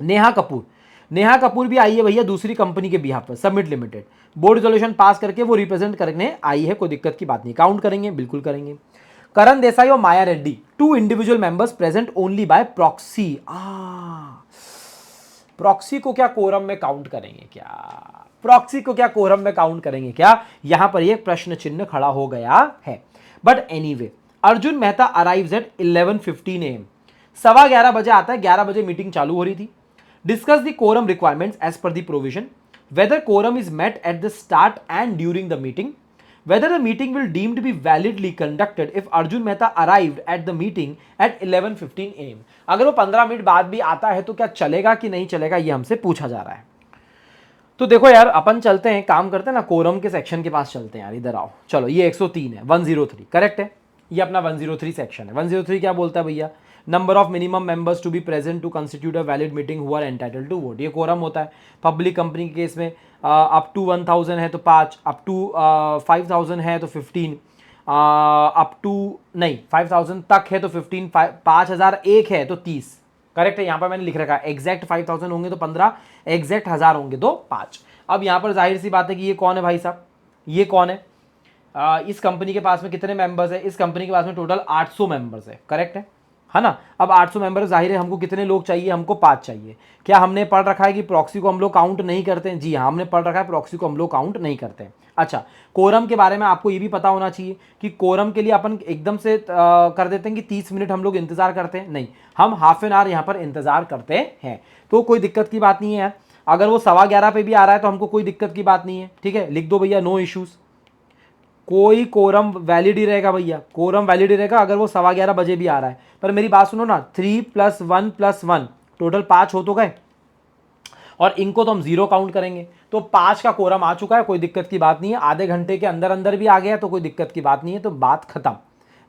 नेहा कपूर, नेहा कपूर भी आई है भैया दूसरी कंपनी के बिहाफ पर, submit limited, board resolution pass करके वो रिप्रेजेंट करने आई है, कोई दिक्कत की बात नहीं, काउंट करेंगे, बिल्कुल करेंगे। करण देसाई और Maya Reddy, 2 individual members present only by proxy. Proxy को क्या कोरम में काउंट करेंगे क्या? प्रॉक्सी को क्या कोरम में काउंट करेंगे क्या? यहां पर ये प्रश्न चिन्ह खड़ा हो गया है। But anyway, Arjun Mehta arrives eight 11:15 AM, 11:15 बजे आता है, 11 बजे मीटिंग चालू हो रही थी। Discuss the quorum requirements as per the provision, whether quorum is met at the start and during the meeting, whether the meeting will deem to be validly conducted if Arjun Mehta arrived at the meeting at 11:15 AM। अगर वो 15 minute बाद भी आता है तो क्या चलेगा कि नहीं चलेगा, ये हमसे पूछा जा रहा है। तो देखो यार, अपन चलते हैं, काम करते हैं ना, कोरम के सेक्शन के पास चलते हैं यार, इधर आओ। चलो, ये 103 है, 103 करेक्ट है, ये अपना 103 सेक्शन है। 103 क्या बोलता है भैया? Number of minimum members to be present to constitute a valid meeting who are entitled to vote. ये कोरम होता है। पब्लिक कंपनी के केस में अप टू 1000 है तो 5, अप टू 5000 है तो 15, अप टू नहीं 5000 तक है तो 15, 5001 है तो 30। करेक्ट है, यहाँ पर मैंने लिख रखा है एग्जैक्ट 5000 होंगे तो 15, एग्जैक्ट 1000 होंगे तो 5। अब यहाँ पर जाहिर सी बात है कि ये कौन है भाई साहब? ये कौन है? इस कंपनी के पास में कितने मेंबर्स है? इस कंपनी के पास में टोटल 800 मेंबर्स है। करेक्ट है ना। अब 800 मेंबर, जाहिर है हमको कितने लोग चाहिए? हमको 5 चाहिए। क्या हमने पढ़ रखा है कि प्रॉक्सी को हम लोग काउंट नहीं करते हैं? जी हाँ, हमने पढ़ रखा है प्रॉक्सी को हम लोग काउंट नहीं करते हैं। अच्छा, कोरम के बारे में आपको ये भी पता होना चाहिए कि कोरम के लिए अपन एकदम से कर देते हैं कि 30 मिनट हम लोग इंतजार करते हैं, नहीं, हम हाफ एन आवर यहाँ पर इंतजार करते हैं, तो कोई दिक्कत की बात नहीं है यार। अगर वो 11:15 पे भी आ रहा है तो हमको कोई दिक्कत की बात नहीं है। ठीक है, लिख दो भैया, नो इश्यूज, कोई कोरम वैलिड ही रहेगा भैया, कोरम वैलिड ही रहेगा अगर वो 11:15 बजे भी आ रहा है। पर मेरी बात सुनो ना, 3 + 1 + 1 टोटल 5 हो तो गए, और इनको तो हम 0 काउंट करेंगे। तो 5 का कोरम आ चुका है, कोई दिक्कत की बात नहीं है। आधे घंटे के अंदर अंदर भी आ गया तो कोई दिक्कत की बात नहीं है। तो बात खत्म,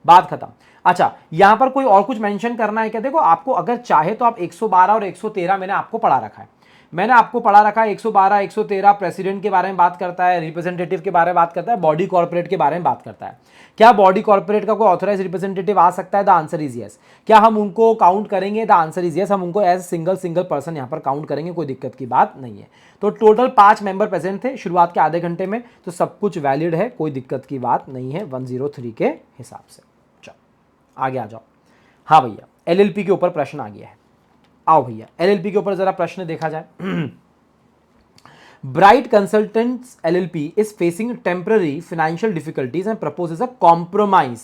बात खत्म। अच्छा, यहां पर कोई और कुछ मेंशन करना है क्या? देखो, आपको अगर चाहे तो आप 112 और 113 मैंने आपको पढ़ा रखा है। मैंने आपको पढ़ा रखा है 112, 113 प्रेसिडेंट के बारे में बात करता है, रिप्रेजेंटेटिव के बारे में बात करता है, बॉडी कॉर्पोरेट के बारे में बात करता है। क्या बॉडी कॉर्पोरेट का कोई ऑथराइज रिप्रेजेंटेटिव आ सकता है? The answer is yes. क्या हम उनको काउंट करेंगे? The answer is yes. हम उनको एज सिंगल पर्सन यहां पर काउंट करेंगे, कोई दिक्कत की बात नहीं है। तो टोटल 5 मेंबर प्रेजेंट थे शुरुआत के आधे घंटे में, तो सब कुछ वैलिड है, कोई दिक्कत की बात नहीं है 103 के हिसाब से। चलो आगे आ जाओ। हाँ भैया, एलएलपी के ऊपर प्रश्न आ गया है। आओ भैया, एलएलपी के ऊपर जरा प्रश्न देखा जाए। Bright Consultants LLP is facing temporary financial difficulties and proposes a compromise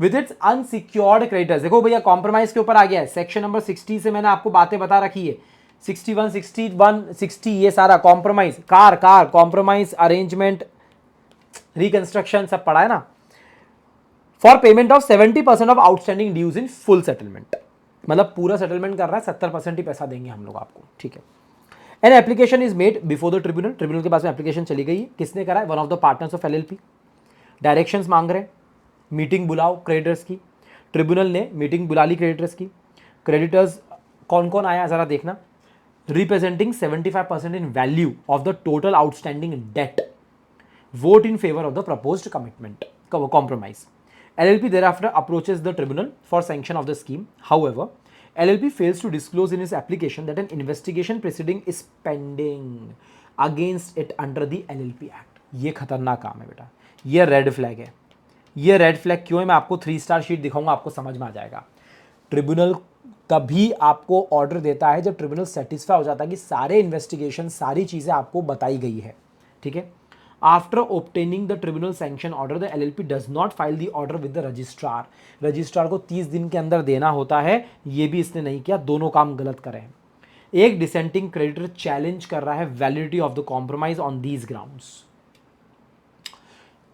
with its unsecured creditors। देखो भैया, कॉम्प्रोमाइज के ऊपर आ गया है। सेक्शन नंबर 60 से मैंने आपको बातें बता रखी है, 61, 61, 60, ये सारा compromise, car compromise, arrangement, reconstruction सब पढ़ा है ना। For payment of 70% of outstanding dues in full settlement, मतलब पूरा सेटलमेंट कर रहा है, 70% ही पैसा देंगे हम लोग आपको, ठीक है। An application is made before the tribunal, tribunal के पास में एप्लीकेशन चली गई है। किसने करा है? One of the partners of LLP. Directions मांग रहे हैं, मीटिंग बुलाओ क्रेडिटर्स की। ट्रिब्यूनल ने मीटिंग बुला ली क्रेडिटर्स की। क्रेडिटर्स कौन कौन आया जरा देखना। Representing 75% in value of the total outstanding date, vote in favour of the proposed commitment compromise. LLP thereafter approaches the tribunal for sanction of the scheme. However, LLP fails to disclose in his application that an investigation proceeding is pending against it under the LLP Act. ये खतरनाक काम है बेटा, ये red flag है। ये red flag क्यों है मैं आपको 3 स्टार शीट दिखाऊंगा, आपको समझ में आ जाएगा। ट्रिब्यूनल तभी आपको ऑर्डर देता है जब ट्रिब्यूनल सेटिस्फाई हो जाता है कि सारे इन्वेस्टिगेशन, सारी चीज़ें आपको बताई गई है, ठीक है। After obtaining the tribunal sanction order, the LLP does not file the order with the registrar. Registrar को 30 दिन के अंदर देना होता है, ये भी इसने नहीं किया, दोनों काम गलत करे हैं। एक डिसेंटिंग क्रेडिटर चैलेंज कर रहा है validity of the compromise on these grounds.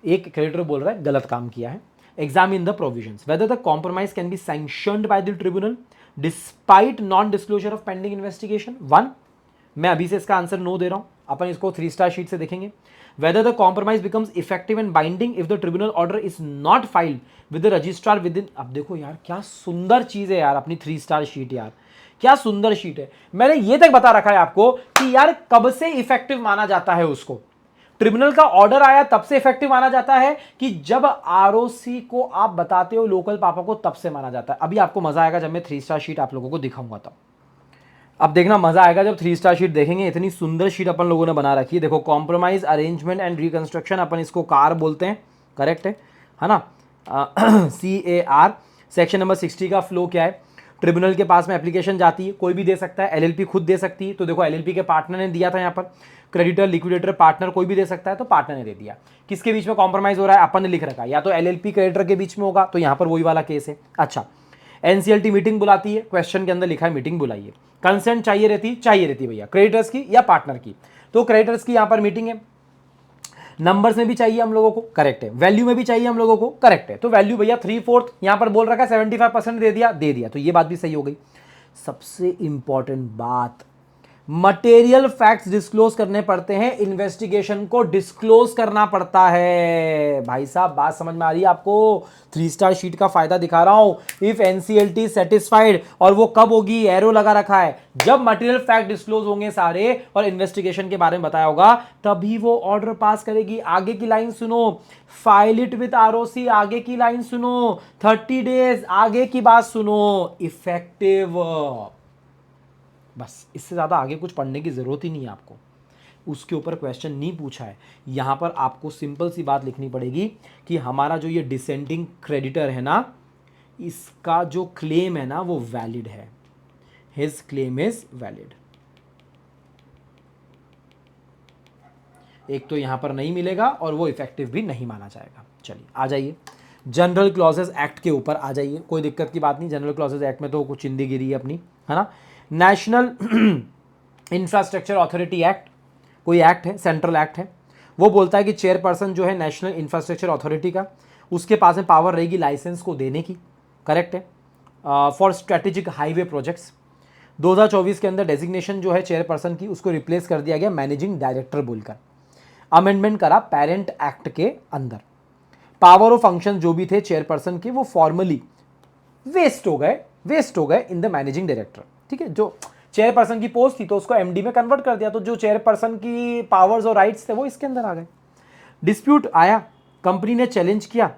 एक क्रेडिटर बोल रहा है गलत काम किया है। Examine the provisions whether the compromise can be sanctioned by the tribunal despite non disclosure of pending investigation. 1, मैं अभी से इसका आंसर नो दे रहा हूं, अपन इसको 3 स्टार शीट से देखेंगे। Whether the compromise becomes effective and binding if the tribunal order is not filed with the registrar within। अब देखो यार, क्या सुंदर चीज है यार अपनी 3 स्टार शीट, यार क्या सुंदर शीट है। मैंने ये तक बता रखा है आपको कि यार कब से इफेक्टिव माना जाता है उसको। ट्रिब्यूनल का ऑर्डर आया तब से इफेक्टिव माना जाता है कि जब आरओसी को आप बताते हो लोकल पापा को, तब से माना जाता है। अभी आपको मजा आएगा जब मैं 3 स्टार शीट आप लोगों को दिखाऊंगा तब। अब देखना मजा आएगा जब 3 स्टार शीट देखेंगे। इतनी सुंदर शीट अपन लोगों ने बना रखी है। देखो, कॉम्प्रोमाइज, अरेंजमेंट एंड रिकंस्ट्रक्शन, अपन इसको कार बोलते हैं, करेक्ट है ना। CAR। सेक्शन नंबर 60 का फ्लो क्या है? ट्रिब्यूनल के पास में एप्लीकेशन जाती है, कोई भी दे सकता है, LLP खुद दे सकती है। तो देखो, LLP के पार्टनर ने दिया था यहाँ पर, क्रेडिटर, लिक्विडेटर, पार्टनर कोई भी दे सकता है, तो पार्टनर ने दे दिया। किसके बीच में कॉम्प्रोमाइज हो रहा है? अपन ने लिख रखा है, या तो LLP क्रेडिटर के बीच में होगा, तो यहाँ पर वही वाला केस है। अच्छा, NCLT मीटिंग बुलाती है, क्वेश्चन के अंदर लिखा है मीटिंग बुलाइए। कंसेंट चाहिए रहती भैया क्रेडिटर्स की या पार्टनर की, तो क्रेडिटर्स की यहां पर मीटिंग है। नंबर्स में भी चाहिए हम लोगों को, करेक्ट है। वैल्यू में भी चाहिए हम लोगों को, करेक्ट है। तो वैल्यू भैया 3/4 यहां पर बोल रखा है, 75% दे दिया, तो ये बात भी सही हो गई। सबसे इंपॉर्टेंट बात, मटेरियल फैक्ट्स डिस्क्लोज करने पड़ते हैं, इन्वेस्टिगेशन को डिस्क्लोज करना पड़ता है। भाई साहब, बात समझ में आ रही है आपको? 3 स्टार शीट का फायदा दिखा रहा हूं। इफ NCLT सेटिस्फाइड, और वो कब होगी? एरो लगा रखा है, जब मटेरियल फैक्ट डिस्क्लोज होंगे सारे और इन्वेस्टिगेशन के बारे में बताया होगा, तभी वो ऑर्डर पास करेगी। आगे की लाइन सुनो, फाइल इट विद ROC, आगे की लाइन सुनो, 30 डेज, आगे की बात सुनो, इफेक्टिव। बस इससे ज़्यादा आगे कुछ पढ़ने की ज़रूरत ही नहीं है आपको, उसके ऊपर क्वेश्चन नहीं पूछा है। यहाँ पर आपको सिंपल सी बात लिखनी पड़ेगी कि हमारा जो ये डिसेंडिंग क्रेडिटर है ना, इसका जो क्लेम है ना वो वैलिड है, हिज क्लेम इज वैलिड। एक तो यहाँ पर नहीं मिलेगा और वो इफेक्टिव भी नहीं माना जाएगा। चलिए आ जाइए जनरल क्लॉजेज एक्ट के ऊपर आ जाइए, कोई दिक्कत की बात नहीं। जनरल क्लॉजेज एक्ट में तो कुछ चिंदी गिरी है अपनी, है ना। नेशनल इंफ्रास्ट्रक्चर अथॉरिटी एक्ट, कोई एक्ट है, सेंट्रल एक्ट है, वो बोलता है कि चेयरपर्सन जो है नेशनल इंफ्रास्ट्रक्चर अथॉरिटी का, उसके पास में पावर रहेगी लाइसेंस को देने की, करेक्ट है, फॉर स्ट्रेटेजिक हाईवे प्रोजेक्ट्स। 2024 के अंदर डेजिग्नेशन जो है चेयरपर्सन की उसको रिप्लेस कर दिया गया मैनेजिंग डायरेक्टर बोलकर। अमेंडमेंट करा पेरेंट एक्ट के अंदर। पावर और फंक्शन जो भी थे चेयरपर्सन के वो फॉर्मली वेस्ट हो गए इन द मैनेजिंग डायरेक्टर। ठीक है, जो चेयरपर्सन की पोस्ट थी तो उसको एमडी में कन्वर्ट कर दिया, तो जो चेयरपर्सन की पावर्स और राइट्स थे वो इसके अंदर आ गए। डिस्प्यूट आया, कंपनी ने चैलेंज किया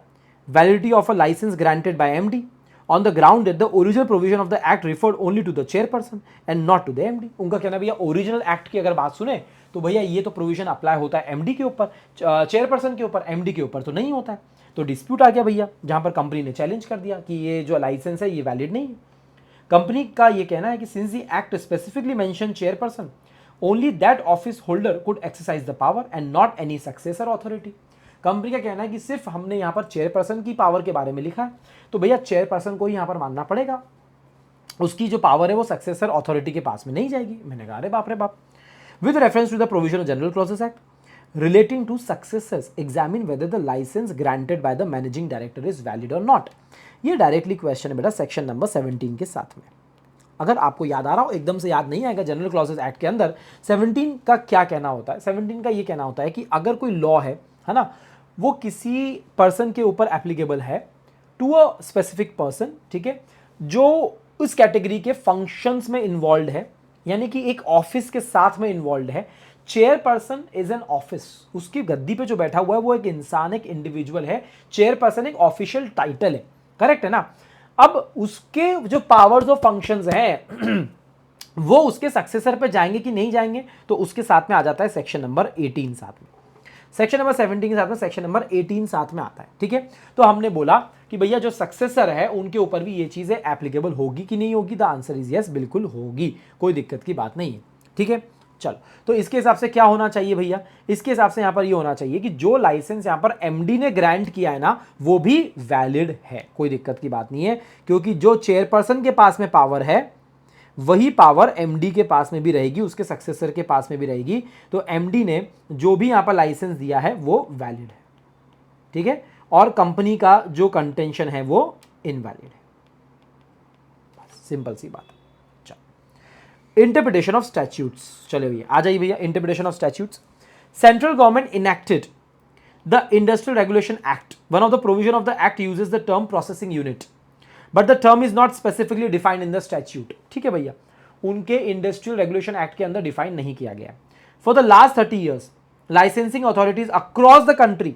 validity of a license granted by MD on the ground that the original provision of the act referred only to the chairperson and not to the MD. उनका कहना भैया ओरिजिनल एक्ट की अगर बात सुने तो भैया ये तो प्रोविजन अप्लाई होता है एमडी के ऊपर, चेयरपर्सन के ऊपर, एमडी के ऊपर तो नहीं होता है। तो डिस्प्यूट आ गया भैया, जहां पर कंपनी ने चैलेंज कर दिया कि ये जो लाइसेंस है ये वैलिड नहीं है। कंपनी का ये कहना है कि since the act specifically mention chairperson only that office holder could exercise the power and not any successor authority. Company का कहना है कि सिर्फ हमने यहां पर चेयरपर्सन की पावर के बारे में लिखा है, तो भैया चेयरपर्सन को ही यहां पर मानना पड़ेगा, उसकी जो पावर है वो सक्सेसर अथॉरिटी के पास में नहीं जाएगी। मैंने कहा अरे बाप रे बाप। With reference to the provision of General Clauses Act relating to successors examine whether the license granted by the managing director is valid or not। ये डायरेक्टली क्वेश्चन है बेटा सेक्शन नंबर 17 के साथ में। अगर आपको याद आ रहा हो, एकदम से याद नहीं आएगा, जनरल क्लॉजेस एक्ट के अंदर 17 का क्या कहना होता है। 17 का ये कहना होता है कि अगर कोई लॉ है ना, वो किसी पर्सन के ऊपर एप्लीकेबल है टू अ स्पेसिफिक पर्सन, ठीक है, जो उस कैटेगरी के फंक्शंस में इन्वॉल्व है, यानी कि एक ऑफिस के साथ में इन्वॉल्व है। चेयरपर्सन इज एन ऑफिस, उसकी गद्दी पे जो बैठा हुआ है वो एक इंसान, एक इंडिविजुअल है। चेयरपर्सन एक ऑफिशियल टाइटल है, करेक्ट है ना। अब उसके जो पावर्स और फंक्शंस हैं वो उसके सक्सेसर पे जाएंगे कि नहीं जाएंगे, तो उसके साथ में आ जाता है सेक्शन नंबर 18 साथ में। सेक्शन नंबर 17 के साथ में सेक्शन नंबर 18 साथ में आता है। ठीक है, तो हमने बोला कि भैया जो सक्सेसर है उनके ऊपर भी ये चीजें एप्लीकेबल होगी कि नहीं होगी। द आंसर इज यस, बिल्कुल होगी, कोई दिक्कत की बात नहीं है। ठीक है, चलो, तो इसके हिसाब से क्या होना चाहिए भैया, इसके हिसाब से यहां पर ये होना चाहिए कि जो लाइसेंस यहां पर एमडी ने ग्रांट किया है ना वो भी वैलिड है, कोई दिक्कत की बात नहीं है, क्योंकि जो चेयरपर्सन के पास में पावर है वही पावर एमडी के पास में भी रहेगी, उसके सक्सेसर के पास में भी रहेगी। तो एमडी ने जो भी यहां पर लाइसेंस दिया है वो वैलिड है। ठीक है, और कंपनी का जो कंटेंशन है वो इनवैलिड है, सिंपल सी बात। इंटरप्रिटेशन ऑफ स्टैट्यूट्स, चले भैया आ जाइए भैया। Interpretation of statutes, central government enacted the industrial regulation act. One of the provision of the act uses the term processing unit but the term is not specifically defined in the statute. ठीक है भैया, उनके industrial regulation act के अंदर define नहीं किया गया। For the last 30 years licensing authorities across the country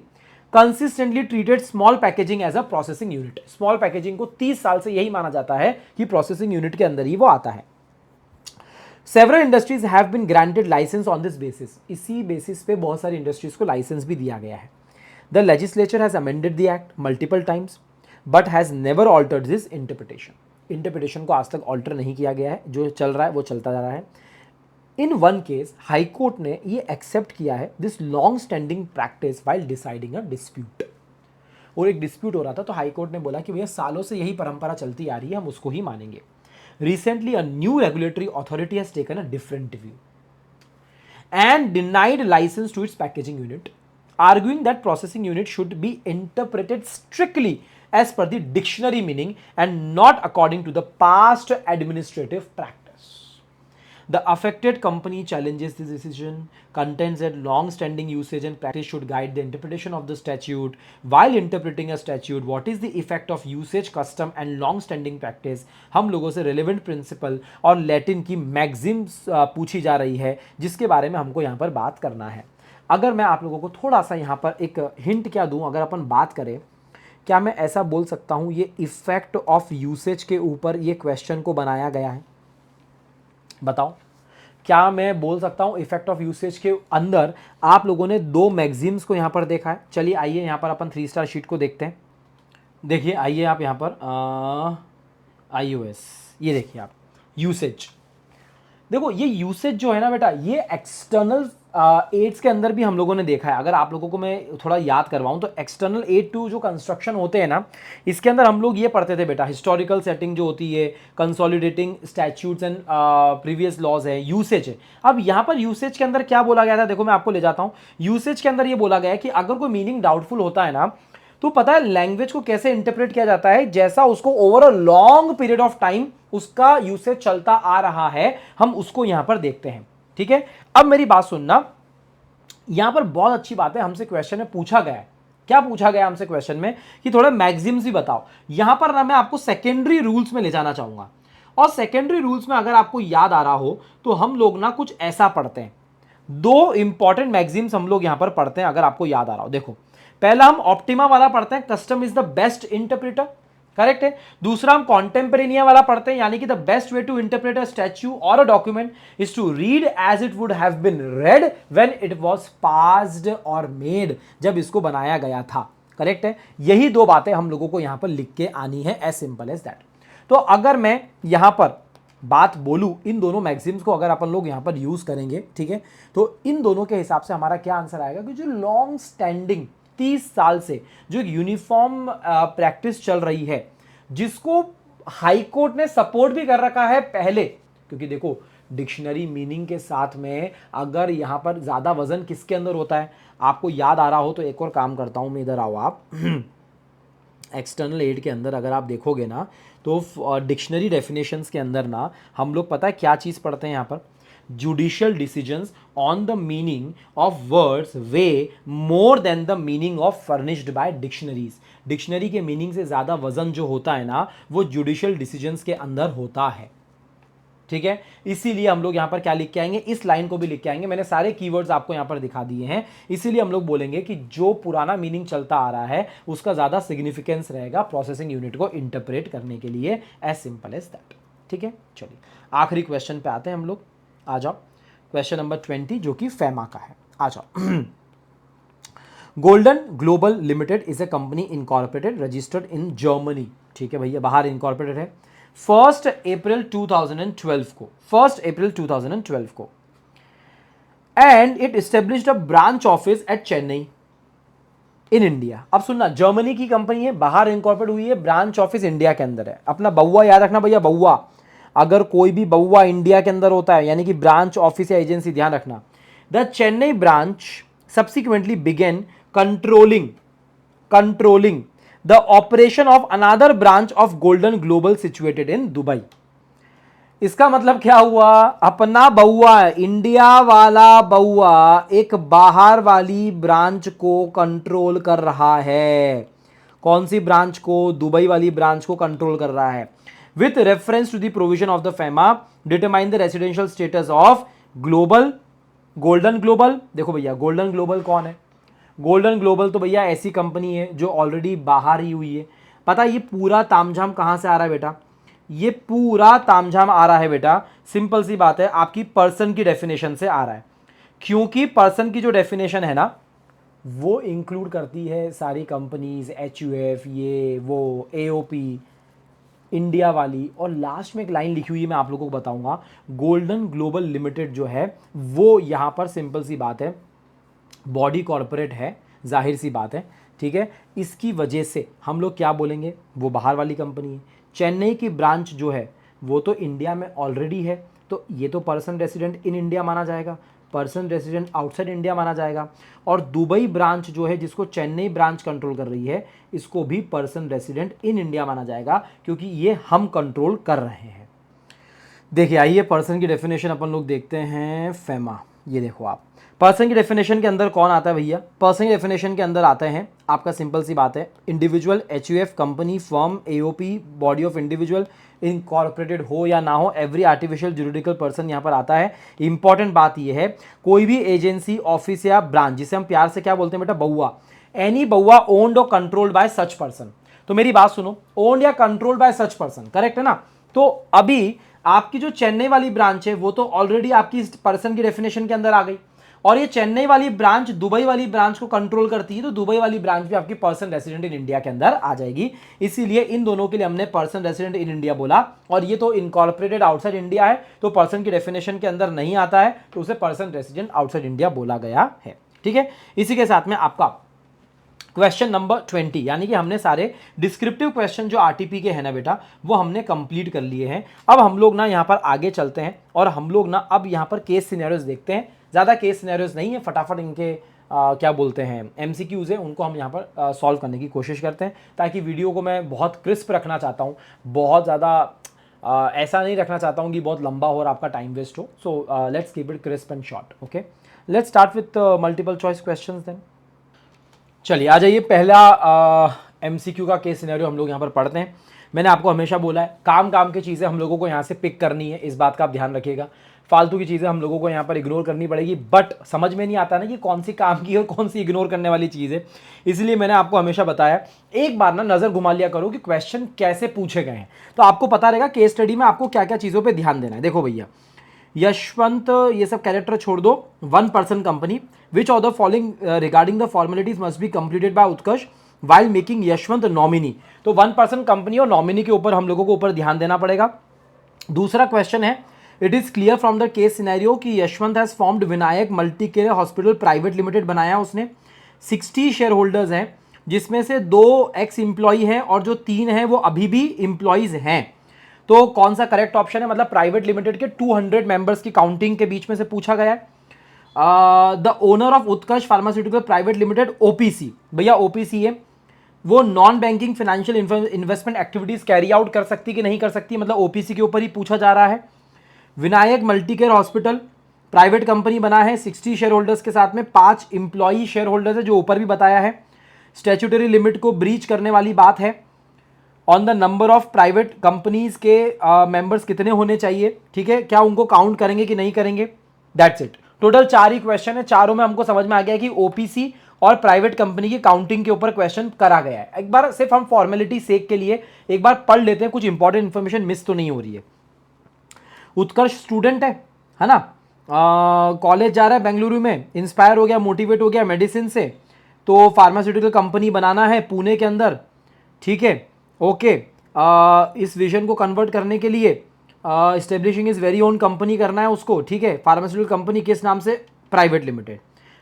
consistently treated small packaging as a processing unit. Small packaging को 30 साल से यही माना जाता है कि प्रोसेसिंग यूनिट के अंदर ही वो आता है। Several industries have been granted license on this basis। इसी बेसिस पे बहुत सारी इंडस्ट्रीज को लाइसेंस भी दिया गया है। The legislature has amended the act multiple times but has never altered this interpretation। Interpretation को आज तक ऑल्टर नहीं किया गया है, जो चल रहा है वो चलता जा रहा है। In one case high court ने ये एक्सेप्ट किया है this long standing practice while deciding a dispute. और एक डिस्प्यूट हो रहा था तो हाई कोर्ट ने बोला कि भैया सालों से यही परंपरा चलती आ रही है, हम उसको ही मानेंगे। Recently, a new regulatory authority has taken a different view and denied license to its packaging unit, arguing that processing unit should be interpreted strictly as per the dictionary meaning and not according to the past administrative practice. The affected company challenges this decision, contends that long-standing usage and practice should guide the interpretation of the statute. While interpreting a statute, what is the effect of usage, custom and long-standing practice? हम लोगों से relevant principle और Latin की Maxim's पूछी जा रही है, जिसके बारे में हमको यहाँ पर बात करना है। अगर मैं आप लोगों को थोड़ा सा यहाँ पर एक हिंट क्या दूँ, अगर अपन बात करें, क्या मैं ऐसा बोल सकता हूँ ये इफेक्ट ऑफ यूसेज के ऊपर ये क्वेश्चन को बनाया गया है? बताओ, क्या मैं बोल सकता हूं इफेक्ट ऑफ यूसेज के अंदर आप लोगों ने दो मैगजीम्स को यहां पर देखा है? चलिए आइए यहां पर अपन 3 स्टार शीट को देखते हैं। देखिए आइए आप यहां पर iOS, ये देखिए आप यूसेज। देखो ये यूसेज जो है ना बेटा, ये एक्सटर्नल एड्स के अंदर भी हम लोगों ने देखा है। अगर आप लोगों को मैं थोड़ा याद करवाऊं तो एक्सटर्नल एड टू जो कंस्ट्रक्शन होते हैं ना, इसके अंदर हम लोग ये पढ़ते थे बेटा, हिस्टोरिकल सेटिंग जो होती है, consolidating statutes and previous laws है, यूसेज है। अब यहाँ पर यूसेज के अंदर क्या बोला गया था, देखो मैं आपको ले जाता हूँ। यूसेज के अंदर ये बोला गया है कि अगर कोई मीनिंग डाउटफुल होता है ना, तो पता है लैंग्वेज को कैसे इंटरप्रेट किया जाता है, जैसा उसको over a long period of time उसका यूसेज चलता आ रहा है, हम उसको यहां पर देखते हैं। ठीक है, अब मेरी बात सुनना, यहां पर बहुत अच्छी बात है, हमसे क्वेश्चन में पूछा गया है, क्या पूछा गया हमसे क्वेश्चन में कि थोड़े मैक्सिम्स भी बताओ। यहां पर ना मैं आपको सेकेंडरी रूल्स में ले जाना चाहूंगा, और सेकेंडरी रूल्स में अगर आपको याद आ रहा हो तो हम लोग ना कुछ ऐसा पढ़ते हैं, दो इंपॉर्टेंट मैक्सिम्स हम लोग यहां पर पढ़ते हैं, अगर आपको याद आ रहा हो। देखो, पहला हम ऑप्टिमा वाला पढ़ते हैं, custom is the best interpreter, correct है। दूसरा हम कॉन्टेम्परेनिया वाला पढ़ते हैं, यानी कि the best way to interpret a statute और a document is to read as it would have been read when it was passed और मेड, जब इसको बनाया गया था, करेक्ट है। यही दो बातें हम लोगों को यहां पर लिख के आनी है, एज सिंपल एज दैट। तो अगर मैं यहां पर बात बोलूं, इन दोनों मैक्सिम्स को अगर अपन लोग यहां पर यूज करेंगे, ठीक है, तो इन दोनों के हिसाब से हमारा क्या आंसर आएगा कि जो लॉन्ग स्टैंडिंग 30 साल से जो एक यूनिफॉर्म प्रैक्टिस चल रही है, जिसको हाई कोर्ट ने सपोर्ट भी कर रखा है पहले, क्योंकि देखो डिक्शनरी मीनिंग के साथ में अगर यहां पर ज्यादा वजन किसके अंदर होता है, आपको याद आ रहा हो तो एक और काम करता हूं मैं, इधर आओ आप एक्सटर्नल एड के अंदर अगर आप देखोगे ना, तो डिक्शनरी डेफिनेशंस के अंदर ना हम लोग पता है क्या चीज़ पढ़ते हैं यहाँ पर, judicial decisions on the meaning of words way more than the meaning of furnished bye dictionaries. Dictionary के मीनिंग से ज़्यादा वजन जो होता है ना, वो जुडिशियल डिसीजंस के अंदर होता है। ठीक है, इसीलिए हम लोग यहां पर क्या लिख के आएंगे, इस लाइन को भी लिख के आएंगे, मैंने सारे कीवर्ड्स आपको यहां पर दिखा दिए हैं। इसीलिए हम लोग बोलेंगे कि जो पुराना मीनिंग चलता आ रहा है उसका ज्यादा सिग्निफिकेंस रहेगा प्रोसेसिंग यूनिट को इंटरप्रेट करने के लिए, एज सिंपल एज दैट। ठीक है, चलिए आखिरी क्वेश्चन पे आते हैं हम लोग, आ जाओ क्वेश्चन नंबर 20 जो कि फैमा का है, आ जाओ। Golden global limited is a company incorporated registered in Germany. ठीक है भैया, बाहर इनकॉर्पोरेटेड है, 1 अप्रैल 2012 को, 1 अप्रैल 2012 को, and it established a branch office at Chennai in India. अब सुनना, जर्मनी की कंपनी है, बाहर इनकॉर्पोरेट हुई है, ब्रांच ऑफिस इंडिया के अंदर है। अपना बउआ याद रखना भैया, बउआ, अगर कोई भी बउआ इंडिया के अंदर होता है यानी कि ब्रांच ऑफिस या एजेंसी, ध्यान रखना। The Chennai branch subsequently begin controlling the operation of another branch of golden global situated in Dubai. इसका मतलब क्या हुआ, अपना बउआ, इंडिया वाला बउआ एक बाहर वाली ब्रांच को कंट्रोल कर रहा है। कौन सी ब्रांच को, दुबई वाली ब्रांच को कंट्रोल कर रहा है। With reference to the provision of the FEMA determine the residential status of global, golden global. देखो भैया, गोल्डन ग्लोबल कौन है, गोल्डन ग्लोबल तो भैया ऐसी कंपनी है जो ऑलरेडी बाहर ही हुई है। पता है ये पूरा तामझाम कहां से आ रहा है बेटा, ये पूरा तामझाम आ रहा है बेटा, सिंपल सी बात है, आपकी पर्सन की डेफिनेशन से आ रहा है। क्योंकि पर्सन की जो डेफिनेशन है ना, वो इंक्लूड करती है सारी कंपनीज, एचयूएफ, ये वो, एओपी, इंडिया वाली, और लास्ट में एक लाइन लिखी हुई है मैं आप लोगों को बताऊंगा। गोल्डन ग्लोबल लिमिटेड जो है वो यहां पर सिंपल सी बात है बॉडी कॉर्पोरेट है, जाहिर सी बात है, ठीक है। इसकी वजह से हम लोग क्या बोलेंगे, वो बाहर वाली कंपनी है। चेन्नई की ब्रांच जो है वो तो इंडिया में ऑलरेडी है, तो ये तो पर्सन रेसिडेंट इन इंडिया माना जाएगा, पर्सन रेसिडेंट आउटसाइड इंडिया माना जाएगा। और दुबई ब्रांच जो है जिसको चेन्नई ब्रांच कंट्रोल कर रही है, इसको भी पर्सन रेसिडेंट इन इंडिया माना जाएगा, क्योंकि ये हम कंट्रोल कर रहे हैं। देखिए आइए पर्सन की डेफिनेशन अपन लोग देखते हैं, फेमा, ये देखो आप, पर्सन की डेफिनेशन के अंदर कौन आता है भैया, पर्सन की डेफिनेशन के अंदर आते हैं आपका, सिंपल सी बात है, individual, HUF, company, firm, AOP, body of individual, incorporated हो या ना हो, एवरी आर्टिफिशियल जुरिडिकल पर्सन यहाँ पर आता है। इंपॉर्टेंट बात यह है, कोई भी एजेंसी, ऑफिस या ब्रांच, जिसे हम प्यार से क्या बोलते हैं बेटा, बउआ, एनी बउआ ओन्ड और कंट्रोल्ड बाय सच पर्सन। तो मेरी बात सुनो, ओन्ड या controlled by such person, correct है ना। तो अभी आपकी जो चेन्नई वाली ब्रांच है वो तो ऑलरेडी आपकी इस पर्सन की डेफिनेशन के अंदर आ गई, और ये चेन्नई वाली ब्रांच दुबई वाली ब्रांच को कंट्रोल करती है, तो दुबई वाली ब्रांच भी आपकी पर्सन रेसिडेंट इन इंडिया के अंदर आ जाएगी। इसीलिए इन दोनों के लिए हमने पर्सन रेसिडेंट इन इंडिया बोला, और ये तो इनकॉर्पोरेटेड आउटसाइड इंडिया है, तो पर्सन की डेफिनेशन के अंदर नहीं आता है, तो उसे पर्सन रेसिडेंट आउटसाइड इंडिया बोला गया है। ठीक है, इसी के साथ में आपका क्वेश्चन नंबर 20, यानी कि हमने सारे डिस्क्रिप्टिव क्वेश्चन जो आरटीपी के हैं ना बेटा, वो हमने कंप्लीट कर लिए हैं। अब हम लोग ना यहाँ पर आगे चलते हैं, और हम लोग ना अब यहाँ पर केस सिनेरियोज देखते हैं। ज़्यादा केस सिनेरियोज नहीं है, फटाफट इनके क्या बोलते हैं एमसीक्यूज़ है उनको हम यहाँ पर सॉल्व करने की कोशिश करते हैं, ताकि वीडियो को मैं बहुत क्रिस्प रखना चाहता हूँ, बहुत ज़्यादा ऐसा नहीं रखना चाहता हूँ कि बहुत लंबा हो और आपका टाइम वेस्ट हो। So let's keep it crisp and short. Okay, let's start with multiple choice questions then. चलिए आ जाइए, पहला एमसीक्यू का केस सिनेरियो हम लोग यहाँ पर पढ़ते हैं। मैंने आपको हमेशा बोला है काम काम की चीज़ें हम लोगों को यहाँ से पिक करनी है, इस बात का आप ध्यान रखिएगा। फालतू की चीज़ें हम लोगों को यहाँ पर इग्नोर करनी पड़ेगी, बट समझ में नहीं आता ना कि कौन सी काम की और कौन सी इग्नोर करने वाली चीज़ है। इसलिए मैंने आपको हमेशा बताया एक बार ना नज़र घुमा लिया करो कि क्वेश्चन कैसे पूछे गए हैं, तो आपको पता रहेगा केस स्टडी में आपको क्या क्या चीज़ों पर ध्यान देना है। देखो भैया, यशवंत, ये सब कैरेक्टर छोड़ दो, 1 person company, which of the following regarding the formalities must be completed by Utkarsh while making Yashwant nominee. तो 1 पर्सन कंपनी और नॉमिनी के ऊपर हम लोगों को ऊपर ध्यान देना पड़ेगा। दूसरा क्वेश्चन है, it is clear from the case scenario कि Yashwant has formed Vinayak multi care hospital private limited बनाया उसने। 60 शेयर होल्डर्स हैं, जिसमें से 2 एक्स एम्प्लॉई हैं और जो 3 हैं वो अभी भी एम्प्लॉयज हैं। तो कौन सा करेक्ट ऑप्शन है, मतलब प्राइवेट लिमिटेड के 200 मेंबर्स की काउंटिंग के बीच में से पूछा गया है। The owner of Utkarsh pharmaceutical private limited, OPC, भैया ओपीसी है, वो non banking financial investment activities carry out कर सकती कि नहीं कर सकती, मतलब ओपीसी के ऊपर ही पूछा जा रहा है। Vinayak multicare hospital private company बना है 60 शेयर होल्डर्स के साथ में, 5 इंप्लॉई शेयर होल्डर्स है जो ऊपर भी बताया है। स्टैट्यूटरी लिमिट को ब्रीच करने वाली बात है। On the number of private companies के मेंबर्स कितने होने चाहिए, ठीक है, क्या उनको काउंट करेंगे कि नहीं करेंगे, that's it. Total 4 he question है, चारों में हमको समझ में आ गया कि ओपीसी और प्राइवेट कंपनी की काउंटिंग के ऊपर क्वेश्चन करा गया है। एक बार सिर्फ हम फॉर्मेलिटी सेक के लिए एक बार पढ़ लेते हैं, कुछ इंपॉर्टेंट इंफॉर्मेशन मिस तो नहीं हो रही है। उत्कर्ष स्टूडेंट है ना, कॉलेज जा रहा है बेंगलुरु में, इंस्पायर हो गया, मोटिवेट हो गया मेडिसिन से, तो फार्मास्यूटिकल कंपनी बनाना है पुणे के अंदर, ठीक है, ओके। इस विजन को कन्वर्ट करने के लिए establishing is very own company करना है उसको, ठीक है, फार्मास्यूटिकल कंपनी किस नाम से, प्राइवेट लिमिटेड।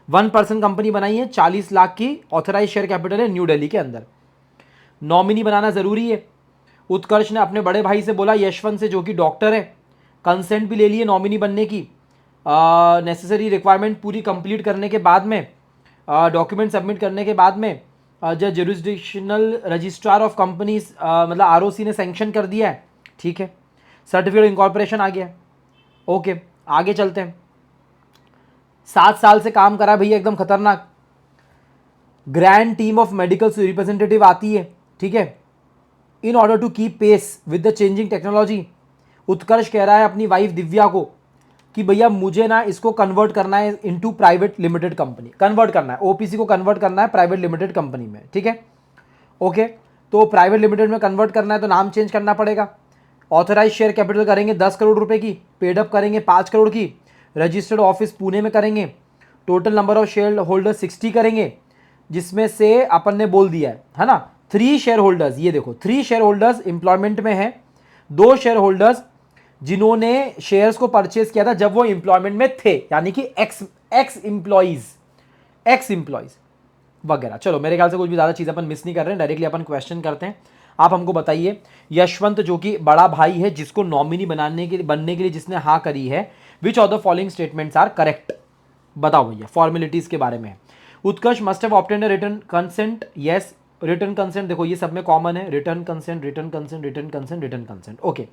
1 पर्सन कंपनी बनाई है, 40 लाख की ऑथराइज शेयर कैपिटल है न्यू दिल्ली के अंदर। नॉमिनी बनाना जरूरी है। उत्कर्ष ने अपने बड़े भाई से बोला यशवंत से, जो कि डॉक्टर है, कंसेंट भी ले लिए नॉमिनी बनने की। नेसेसरी रिक्वायरमेंट पूरी कंप्लीट करने के बाद में, डॉक्यूमेंट सबमिट करने के बाद में जज जुरिस्डिक्शनल रजिस्ट्रार ऑफ कंपनीज मतलब आरओसी ने सैंक्शन कर दिया है, ठीक है, सर्टिफिकेट इनकॉर्पोरेशन आ गया, ओके। आगे चलते हैं। 7 साल से काम करा भैया, एकदम खतरनाक। Grand team of medical representative आती है, ठीक है, in order to keep pace with the changing technology. Utkarsh कह रहा है अपनी वाइफ दिव्या को कि भैया मुझे ना इसको कन्वर्ट करना है into private limited company, convert करना है, ओपीसी को कन्वर्ट करना है प्राइवेट लिमिटेड कंपनी में, ठीक है, ओके। तो प्राइवेट लिमिटेड में कन्वर्ट करना है तो नाम चेंज करना पड़ेगा। ऑथराइज शेयर कैपिटल करेंगे 10 करोड़ रुपए की, पेडअप करेंगे 5 करोड़ की, रजिस्टर्ड ऑफिस पुणे में करेंगे, total number of share holder 60 करेंगे, जिसमें से अपन ने बोल दिया है ना 3 शेयर होल्डर्स, ये देखो 3 शेयर होल्डर्स एम्प्लॉयमेंट में है, 2 शेयर होल्डर्स जिन्होंने शेयर्स को परचेज किया था जब वो एम्प्लॉयमेंट में थे, यानी कि एक्स एम्प्लॉयज वगैरह। चलो मेरे ख्याल से कुछ भी ज़्यादा चीज़ अपन मिस नहीं कर रहे हैं, डायरेक्टली अपन क्वेश्चन करते हैं। आप हमको बताइए, यशवंत जो कि बड़ा भाई है, जिसको नॉमिनी बनने के लिए जिसने हाँ करी है, which of the following statements are correct, बताओ भैया। फॉर्मेलिटीज के बारे में, Utkarsh must have obtained written consent, yes, written consent देखो ये सब में कॉमन है, written consent, written consent, written consent, written consent, okay.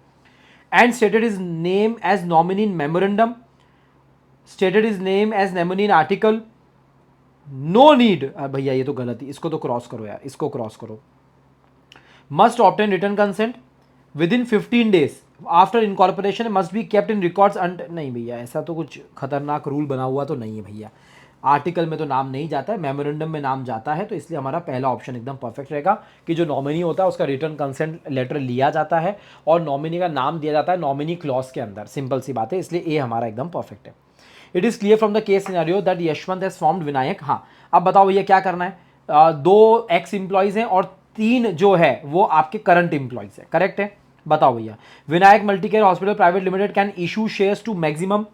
And stated his name as nominee in memorandum, stated his name as nominee in article, no need, भैया ये तो गलत है, इसको तो क्रॉस करो यार, इसको क्रॉस करो। Must obtain return consent with in 15 days after incorporation, must be kept in records नहीं भैया, ऐसा तो कुछ खतरनाक रूल बना हुआ तो नहीं है भैया। आर्टिकल में तो नाम नहीं जाता है, मेमोरेंडम में नाम जाता है, तो इसलिए हमारा पहला ऑप्शन एकदम परफेक्ट रहेगा कि जो नॉमिनी होता है उसका रिटर्न कंसेंट लेटर लिया जाता है और नॉमिनी का नाम दिया जाता है नॉमिनी क्लॉज के अंदर, सिंपल सी बात है, इसलिए ए हमारा एकदम परफेक्ट है। It is clear from the case scenario that Yashwant has formed Vinayak. हाँ, अब बताओ भैया क्या करना है, 2 एक्स एम्प्लॉयज़ हैं और 3 जो है वो आपके करंट एम्प्लॉयज़ है, करेक्ट है, बताओ भैया। Vinayak multicare hospital private limited can issue shares to maximum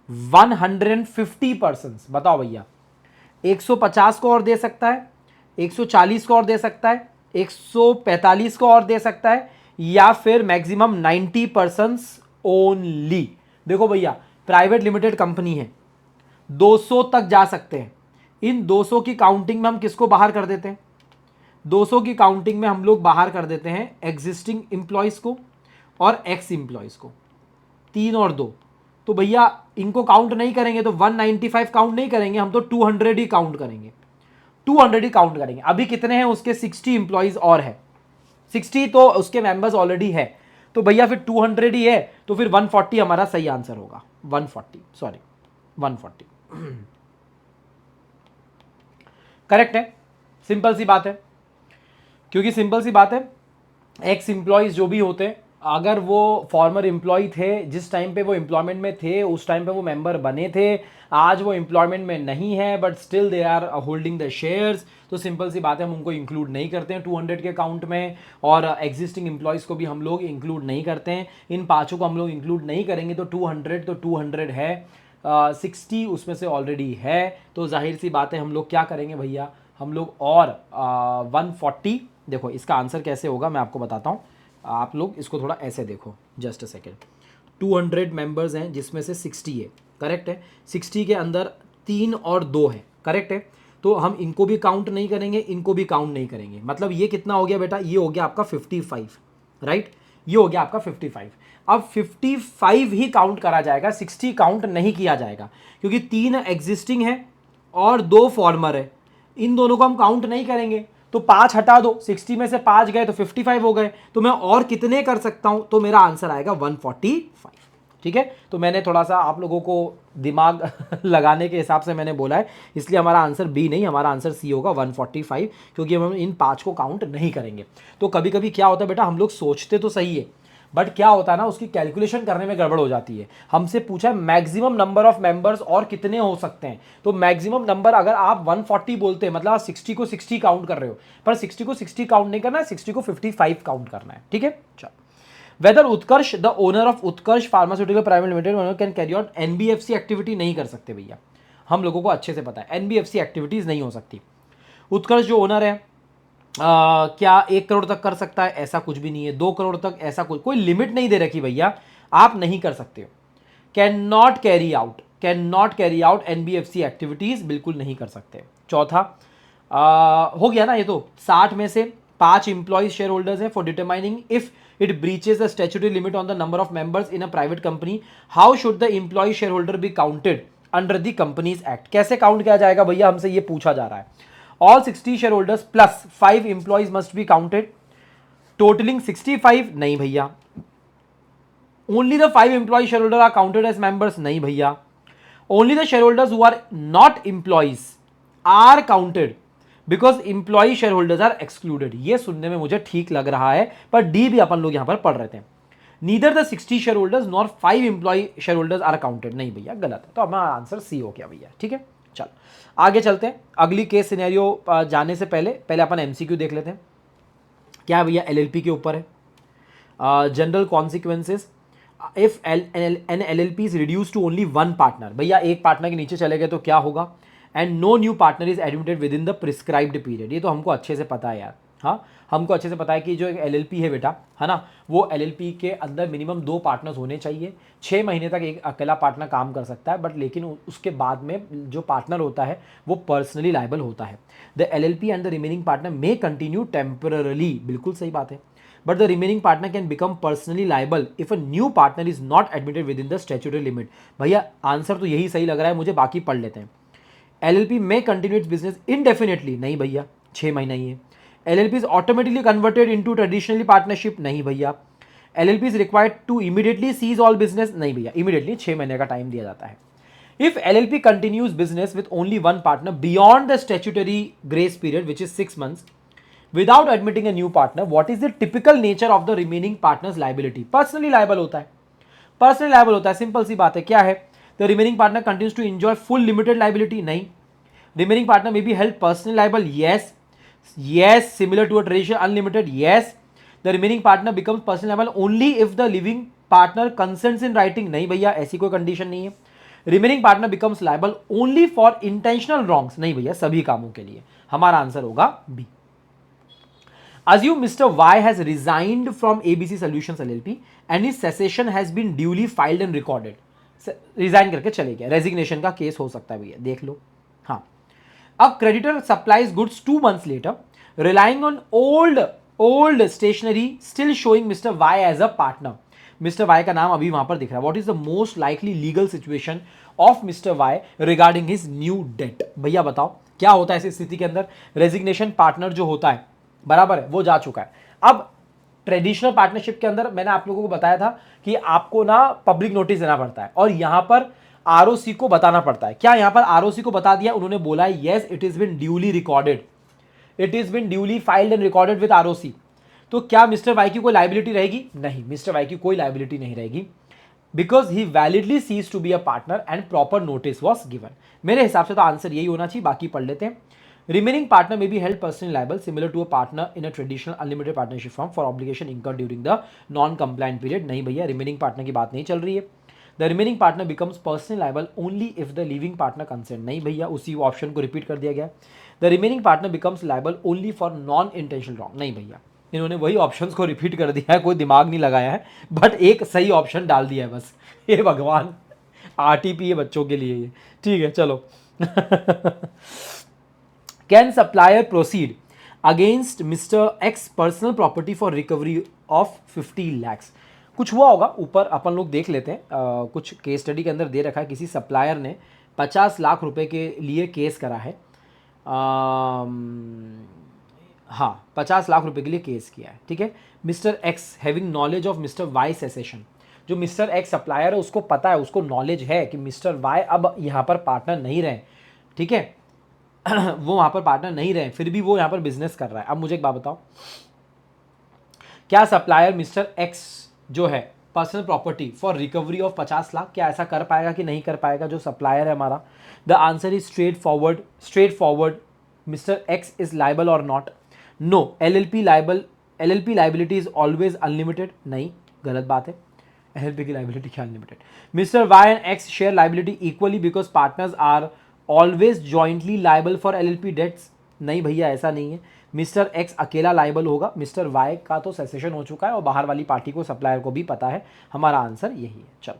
150 persons, बताओ भैया। 150 को और दे सकता है, 140 को और दे सकता है, 145 को और दे सकता है, या फिर मैक्सिमम 90 पर्सन्स ओनली। देखो भैया प्राइवेट लिमिटेड कंपनी है, 200 तक जा सकते हैं, इन 200 की काउंटिंग में हम किसको बाहर कर देते हैं? 200 की काउंटिंग में हम लोग बाहर कर देते हैं एग्जिस्टिंग इंप्लॉयज को और एक्स इंप्लॉयज को, 3 और 2। तो भैया इनको काउंट नहीं करेंगे तो 195 काउंट नहीं करेंगे, हम तो 200 ही काउंट करेंगे, 200 ही काउंट करेंगे। अभी कितने हैं उसके? 60 इंप्लॉयज और है, 60 तो उसके मेंबर्स ऑलरेडी है, तो भैया फिर 200 ही है, तो फिर 140 हमारा सही आंसर होगा। 140 करेक्ट है। सिंपल सी बात है, क्योंकि सिंपल सी बात है, एक्स इंप्लॉयज जो भी होते हैं, अगर वो फॉर्मर एम्प्लॉय थे, जिस टाइम पे वो एम्प्लॉयमेंट में थे उस टाइम पे वो मेंबर बने थे, आज वो एम्प्लॉयमेंट में नहीं है but still they are holding the shares, तो सिंपल सी बात है हम उनको इंक्लूड नहीं करते हैं 200 के अकाउंट में, और एग्जिस्टिंग एम्प्लॉयज़ को भी हम लोग इंक्लूड नहीं करते हैं। इन पाँचों को हम लोग इंक्लूड नहीं करेंगे तो 200 है, 60 उसमें से ऑलरेडी है, तो जाहिर सी बात है हम लोग क्या करेंगे भैया, हम लोग और 140। देखो इसका आंसर कैसे होगा मैं आपको बताता हूँ, आप लोग इसको थोड़ा ऐसे देखो, जस्ट अ सेकेंड। 200 मेंबर्स हैं जिसमें से 60 है, करेक्ट है, 60 के अंदर 3 और 2 है, करेक्ट है, तो हम इनको भी काउंट नहीं करेंगे, इनको भी काउंट नहीं करेंगे। मतलब ये कितना हो गया बेटा? ये हो गया आपका 55, राइट, ये हो गया आपका 55। अब 55 ही काउंट करा जाएगा, 60 काउंट नहीं किया जाएगा, क्योंकि 3 एग्जिस्टिंग है और 2 फॉर्मर है, इन दोनों को हम काउंट नहीं करेंगे। तो 5 हटा दो, 60 में से 5 गए तो 55 हो गए, तो मैं और कितने कर सकता हूं? तो मेरा आंसर आएगा 145। ठीक है, तो मैंने थोड़ा सा आप लोगों को दिमाग लगाने के हिसाब से मैंने बोला है, इसलिए हमारा आंसर बी नहीं, हमारा आंसर सी होगा 145, क्योंकि हम इन 5 को काउंट नहीं करेंगे। तो कभी कभी क्या होता है बेटा, हम लोग सोचते तो सही है बट क्या होता है ना, उसकी कैलकुलेशन करने में गड़बड़ हो जाती है। हमसे पूछा है मैक्सिमम नंबर ऑफ मेंबर्स और कितने हो सकते हैं, तो मैक्सिमम नंबर अगर आप 140 बोलते हैं मतलब आप 60 को 60 काउंट कर रहे हो, पर 60 को 60 काउंट नहीं करना है, 60 को 55 काउंट करना है। ठीक है, चलो। Whether Utkarsh the owner of Utkarsh pharmaceutical private limited can carry out NBFC activity? नहीं कर सकते भैया, हम लोगों को अच्छे से पता है एनबीएफसी एक्टिविटीज नहीं हो सकती। उत्कर्ष जो ओनर है क्या 1 करोड़ तक कर सकता है? ऐसा कुछ भी नहीं है। 2 करोड़ तक, ऐसा कोई लिमिट नहीं दे रखी भैया, आप नहीं कर सकते हो। Can not carry out NBFC activities, बिल्कुल नहीं कर सकते। चौथा हो गया ना, ये तो 60 में से 5 इंप्लॉइज शेयर होल्डर्स हैं for determining if it breaches the statutory limit on the number of members in a private company, how should the employee share holder be counted under the companies act? कैसे count किया जाएगा भैया, हमसे ये पूछा जा रहा है। All 60 shareholders plus 5 employees must be counted, totaling 65? नहीं भैया। Only the 5 employee shareholders are counted as members? नहीं भैया। Only the shareholders who are not employees are counted because employee shareholders are excluded। ये सुनने में मुझे ठीक लग रहा है, पर डी भी अपन लोग यहां पर पढ़ रहे थे। Neither the 60 shareholders nor 5 employee shareholders are counted। नहीं भैया, गलत है, तो हमारा आंसर सी हो गया भैया। ठीक है, चलो आगे चलते हैं। अगली केस सिनेरियो जाने से पहले अपन एमसीक्यू देख लेते हैं। क्या है भैया? एलएलपी के ऊपर है। General consequences if an LLP is reduce to only 1 partner. भैया एक पार्टनर के नीचे चले गए तो क्या होगा? And no new partner is admitted within the prescribed period. ये तो हमको अच्छे से पता है यार, हाँ हमको अच्छे से पता है कि जो एक एलएलपी है बेटा, है ना, वो एलएलपी के अंदर मिनिमम 2 पार्टनर्स होने चाहिए। 6 महीने तक एक अकेला पार्टनर काम कर सकता है, बट लेकिन उसके बाद में जो पार्टनर होता है वो पर्सनली लायबल होता है। The LLP and the remaining partner may continue temporarily, बिल्कुल सही बात है, but the remaining partner can become personally liable if a new partner is not admitted within the statutory limit. भैया answer तो यही सही लग रहा है मुझे, बाकी पढ़ लेते हैं। LLP may continue its business indefinitely? नहीं भैया, 6 महीना ही है। LLP is automatically converted into traditionally partnership? नहीं भैया। LLP is required to immediately cease all business? नहीं भैया, immediately 6 महीने का टाइम दिया जाता है। If LLP continues business with only 1 partner beyond the statutory grace period which is 6 months without admitting a new partner, what is the typical nature of the remaining partner's liability? Personally liable होता है, personally liable होता है, simple सी बात है। क्या है? The remaining partner continues to enjoy full limited liability? नहीं। Remaining partner may be held personally liable? Yes. Yes, similar to a traditional unlimited? Yes. The remaining partner becomes personally liable only if the living partner consents in writing? नहीं भैया, ऐसी कोई condition नहीं है। Remaining partner becomes liable only for intentional wrongs? नहीं भैया, सभी कामों के लिए। हमारा आंसर होगा B. Assume Mr. Y has resigned from ABC Solutions LLP and his cessation has been duly filed and recorded। Resign करके चले गए, रेजिग्नेशन का केस हो सकता है भैया, देख लो। हाँ, अब creditor supplies goods 2 months later relying on old stationery still showing mister Y as a partner. Mister Y का नाम अभी वहां पर दिख रहा है। What is the most likely legal situation of mister Y regarding his new debt? भैया बताओ क्या होता है ऐसी स्थिति के अंदर? रेजिग्नेशन पार्टनर जो होता है, बराबर है, वो जा चुका है। अब ट्रेडिशनल पार्टनरशिप के अंदर मैंने आप लोगों को बताया था कि आपको ना पब्लिक नोटिस देना पड़ता है और यहां पर आरओसी को बताना पड़ता है। क्या यहां पर आरओसी को बता दिया? उन्होंने बोला yes it is been duly recorded, it is been duly filed and recorded with ROC. तो क्या मिस्टर वाई की कोई लाइबिलिटी रहेगी? नहीं, मिस्टर वाई की कोई लाइबिलिटी नहीं रहेगी, because he validly cease to be a partner and proper notice was given. मेरे हिसाब से तो आंसर यही होना चाहिए, बाकी पढ़ लेते हैं। Remaining partner may be held personally liable similar to a partner in a traditional unlimited partnership form for obligation incurred during the non compliant period. नहीं भैया, रिमेनिंग पार्टनर की बात नहीं चल रही है। The remaining partner becomes personally liable only if the living partner consent. नहीं भैया, उसी ऑप्शन को रिपीट कर दिया गया। The remaining partner becomes liable only for non intentional wrong. नहीं भैया, इन्होंने वही ऑप्शंस को रिपीट कर दिया है, कोई दिमाग नहीं लगाया है, बट एक सही ऑप्शन डाल दिया है बस। हे भगवान, आरटीपी है बच्चों के लिए ये। ठीक है, चलो। Can supplier proceed against mister x personal property for recovery of 50 lakhs? कुछ हुआ होगा ऊपर, अपन लोग देख लेते हैं। कुछ केस स्टडी के अंदर दे रखा है किसी सप्लायर ने 50 लाख रुपए के लिए केस करा है। हाँ, 50 लाख रुपए के लिए केस किया है। ठीक है, mister X having knowledge of mister Y cessation. जो मिस्टर एक्स सप्लायर है उसको पता है, उसको नॉलेज है कि मिस्टर वाई अब यहाँ पर पार्टनर नहीं रहे। ठीक है, वो वहाँ पर पार्टनर नहीं रहे, फिर भी वो यहाँ पर बिजनेस कर रहा है। अब मुझे एक बात बताओ, क्या सप्लायर मिस्टर एक्स जो है personal property for recovery of 50 lakh, क्या ऐसा कर पाएगा कि नहीं कर पाएगा जो सप्लायर है हमारा? The answer is straightforward. Mr X is liable और not? No. LLP liability is always unlimited? नहीं, गलत बात है। एलएलपी की लाइबिलिटी क्या unlimited? Mr Y and X share liability equally because partners are always jointly liable for LLP debts? नहीं भैया, ऐसा नहीं है। मिस्टर एक्स अकेला लाइबल होगा, मिस्टर वाई का तो सेसेशन हो चुका है और बाहर वाली पार्टी को, सप्लायर को भी पता है। हमारा आंसर यही है। चलो,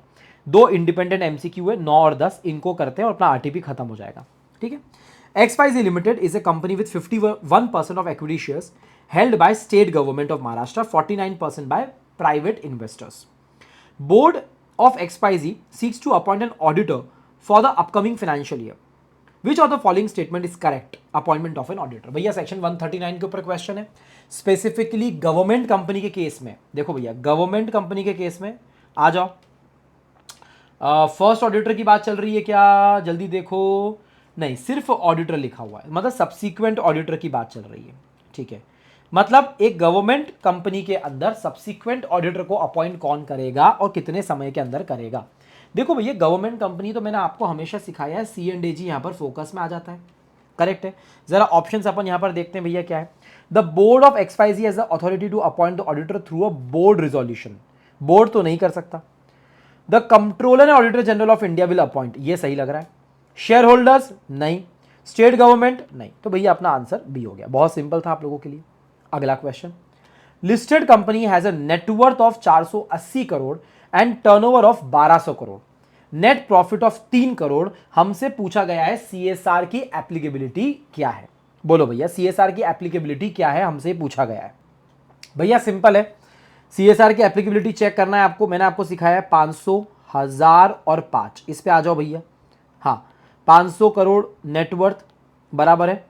2 इंडिपेंडेंट एमसीक्यू है, 9 और 10, इनको करते हैं और अपना आरटीपी खत्म हो जाएगा। ठीक है, XYZ Limited is a company with 51% of equity shares held by state government of Maharashtra, 49% by private investors. Board of XYZ seeks to appoint an auditor for the upcoming financial year. Which of the following statement is correct? Appointment of an auditor. भैया section 139 के ऊपर question है, specifically government company के case में। देखो भैया, government company के case में आ जाओ। फर्स्ट ऑडिटर की बात चल रही है क्या? जल्दी देखो। नहीं, सिर्फ ऑडिटर लिखा हुआ है, मतलब सब्सीक्वेंट ऑडिटर की बात चल रही है। ठीक है, मतलब एक गवर्नमेंट कंपनी के अंदर सब्सीक्वेंट ऑडिटर को अपॉइंट कौन करेगा और कितने समय के अंदर करेगा? देखो भैया, गवर्नमेंट कंपनी तो मैंने आपको हमेशा सिखाया है, C&AG यहां पर फोकस में आ जाता है। करेक्ट है। जरा ऑप्शंस अपन यहां पर देखते हैं भैया क्या है। The board of XYZ has the authority to appoint the auditor through a board resolution. Board तो नहीं कर सकता। The controller and auditor general of India will appoint, ये सही लग रहा है। शेयर होल्डर्स नहीं, स्टेट गवर्नमेंट नहीं, तो भैया अपना आंसर बी हो गया। बहुत सिंपल था आप लोगों के लिए। अगला question, listed company has a net worth of 480 crore and turnover of 1200 crore, net profit of 3 crore. हमसे पूछा गया है CSR की एप्लीकेबिलिटी क्या है? बोलो भैया, CSR की एप्लीकेबिलिटी क्या है, हमसे पूछा गया है। भैया सिंपल है, CSR की एप्लीकेबिलिटी चेक करना है आपको। मैंने आपको सिखाया है 500, 1000 और 5। इस पे आ जाओ भैया। हाँ, 500 करोड़ नेटवर्थ बराबर है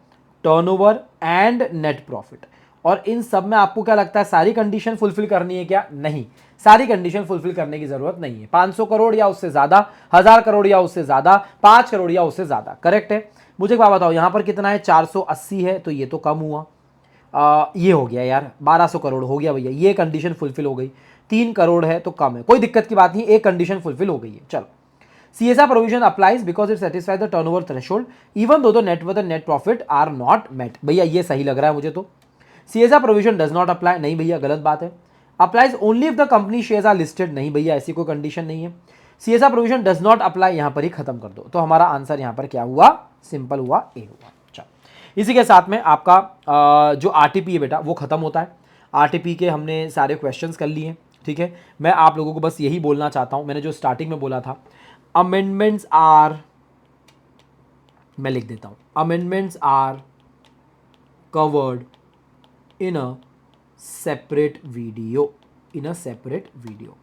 टर्नओवर एंड नेट प्रॉफिट। और इन सब में आपको क्या लगता है, सारी कंडीशन फुलफिल करनी है क्या? नहीं, सारी कंडीशन फुलफिल करने की जरूरत नहीं है। 500 करोड़ या उससे ज्यादा, 1000 करोड़ या उससे ज्यादा, 5 करोड़ या उससे ज्यादा, करेक्ट है। मुझे क्या बताओ, यहां पर कितना है? 480 है, तो ये तो कम हुआ। ये हो गया यार, 1200 करोड़ हो गया भैया, ये कंडीशन फुलफिल हो गई। 3 करोड़ है तो कम है, कोई दिक्कत की बात नहीं, एक कंडीशन फुलफिल हो गई है। चलो, CSR provision applies because it satisfies the turnover threshold even though the net worth and net profit are not met। भैया ये सही लग रहा है मुझे तो। CSR provision does not apply, नहीं भैया गलत बात है। applies only if the company shares are listed, नहीं भैया ऐसी कोई कंडीशन नहीं है। CSR provision does not apply, यहां पर ही खत्म कर दो। तो हमारा आंसर यहां पर क्या हुआ? सिंपल हुआ, ए हुआ। चलो, इसी के साथ में आपका जो RTP है बेटा वो खत्म होता है। RTP के हमने सारे क्वेश्चंस कर लिए। ठीक है, मैं आप लोगों को बस यही बोलना चाहता हूं, मैंने जो स्टार्टिंग में बोला था, amendments are मैं लिख देता हूँ, amendments are covered in a separate video, in a separate video.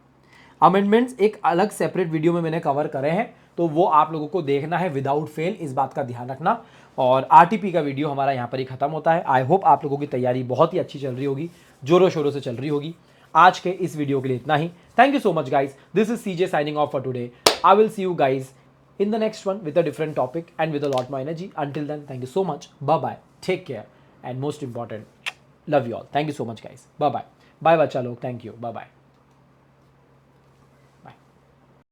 Amendments एक अलग सेपरेट वीडियो में मैंने कवर करे हैं, तो वो आप लोगों को देखना है विदाउट फेल, इस बात का ध्यान रखना। और आरटीपी का वीडियो हमारा यहाँ पर ही खत्म होता है। आई होप आप लोगों की तैयारी बहुत ही अच्छी चल रही होगी, जोरों शोरों से चल रही होगी। आज के इस वीडियो के लिए इतना ही। Thank you so much guys, this is CJ signing off for today. I will see you guys in the next one with a different topic and with a lot more energy. Until then, thank you so much. Bye bye. Take care. And most important, love you all. Thank you so much, guys. Bye bye. Bye, bacha log. Thank you. Bye bye.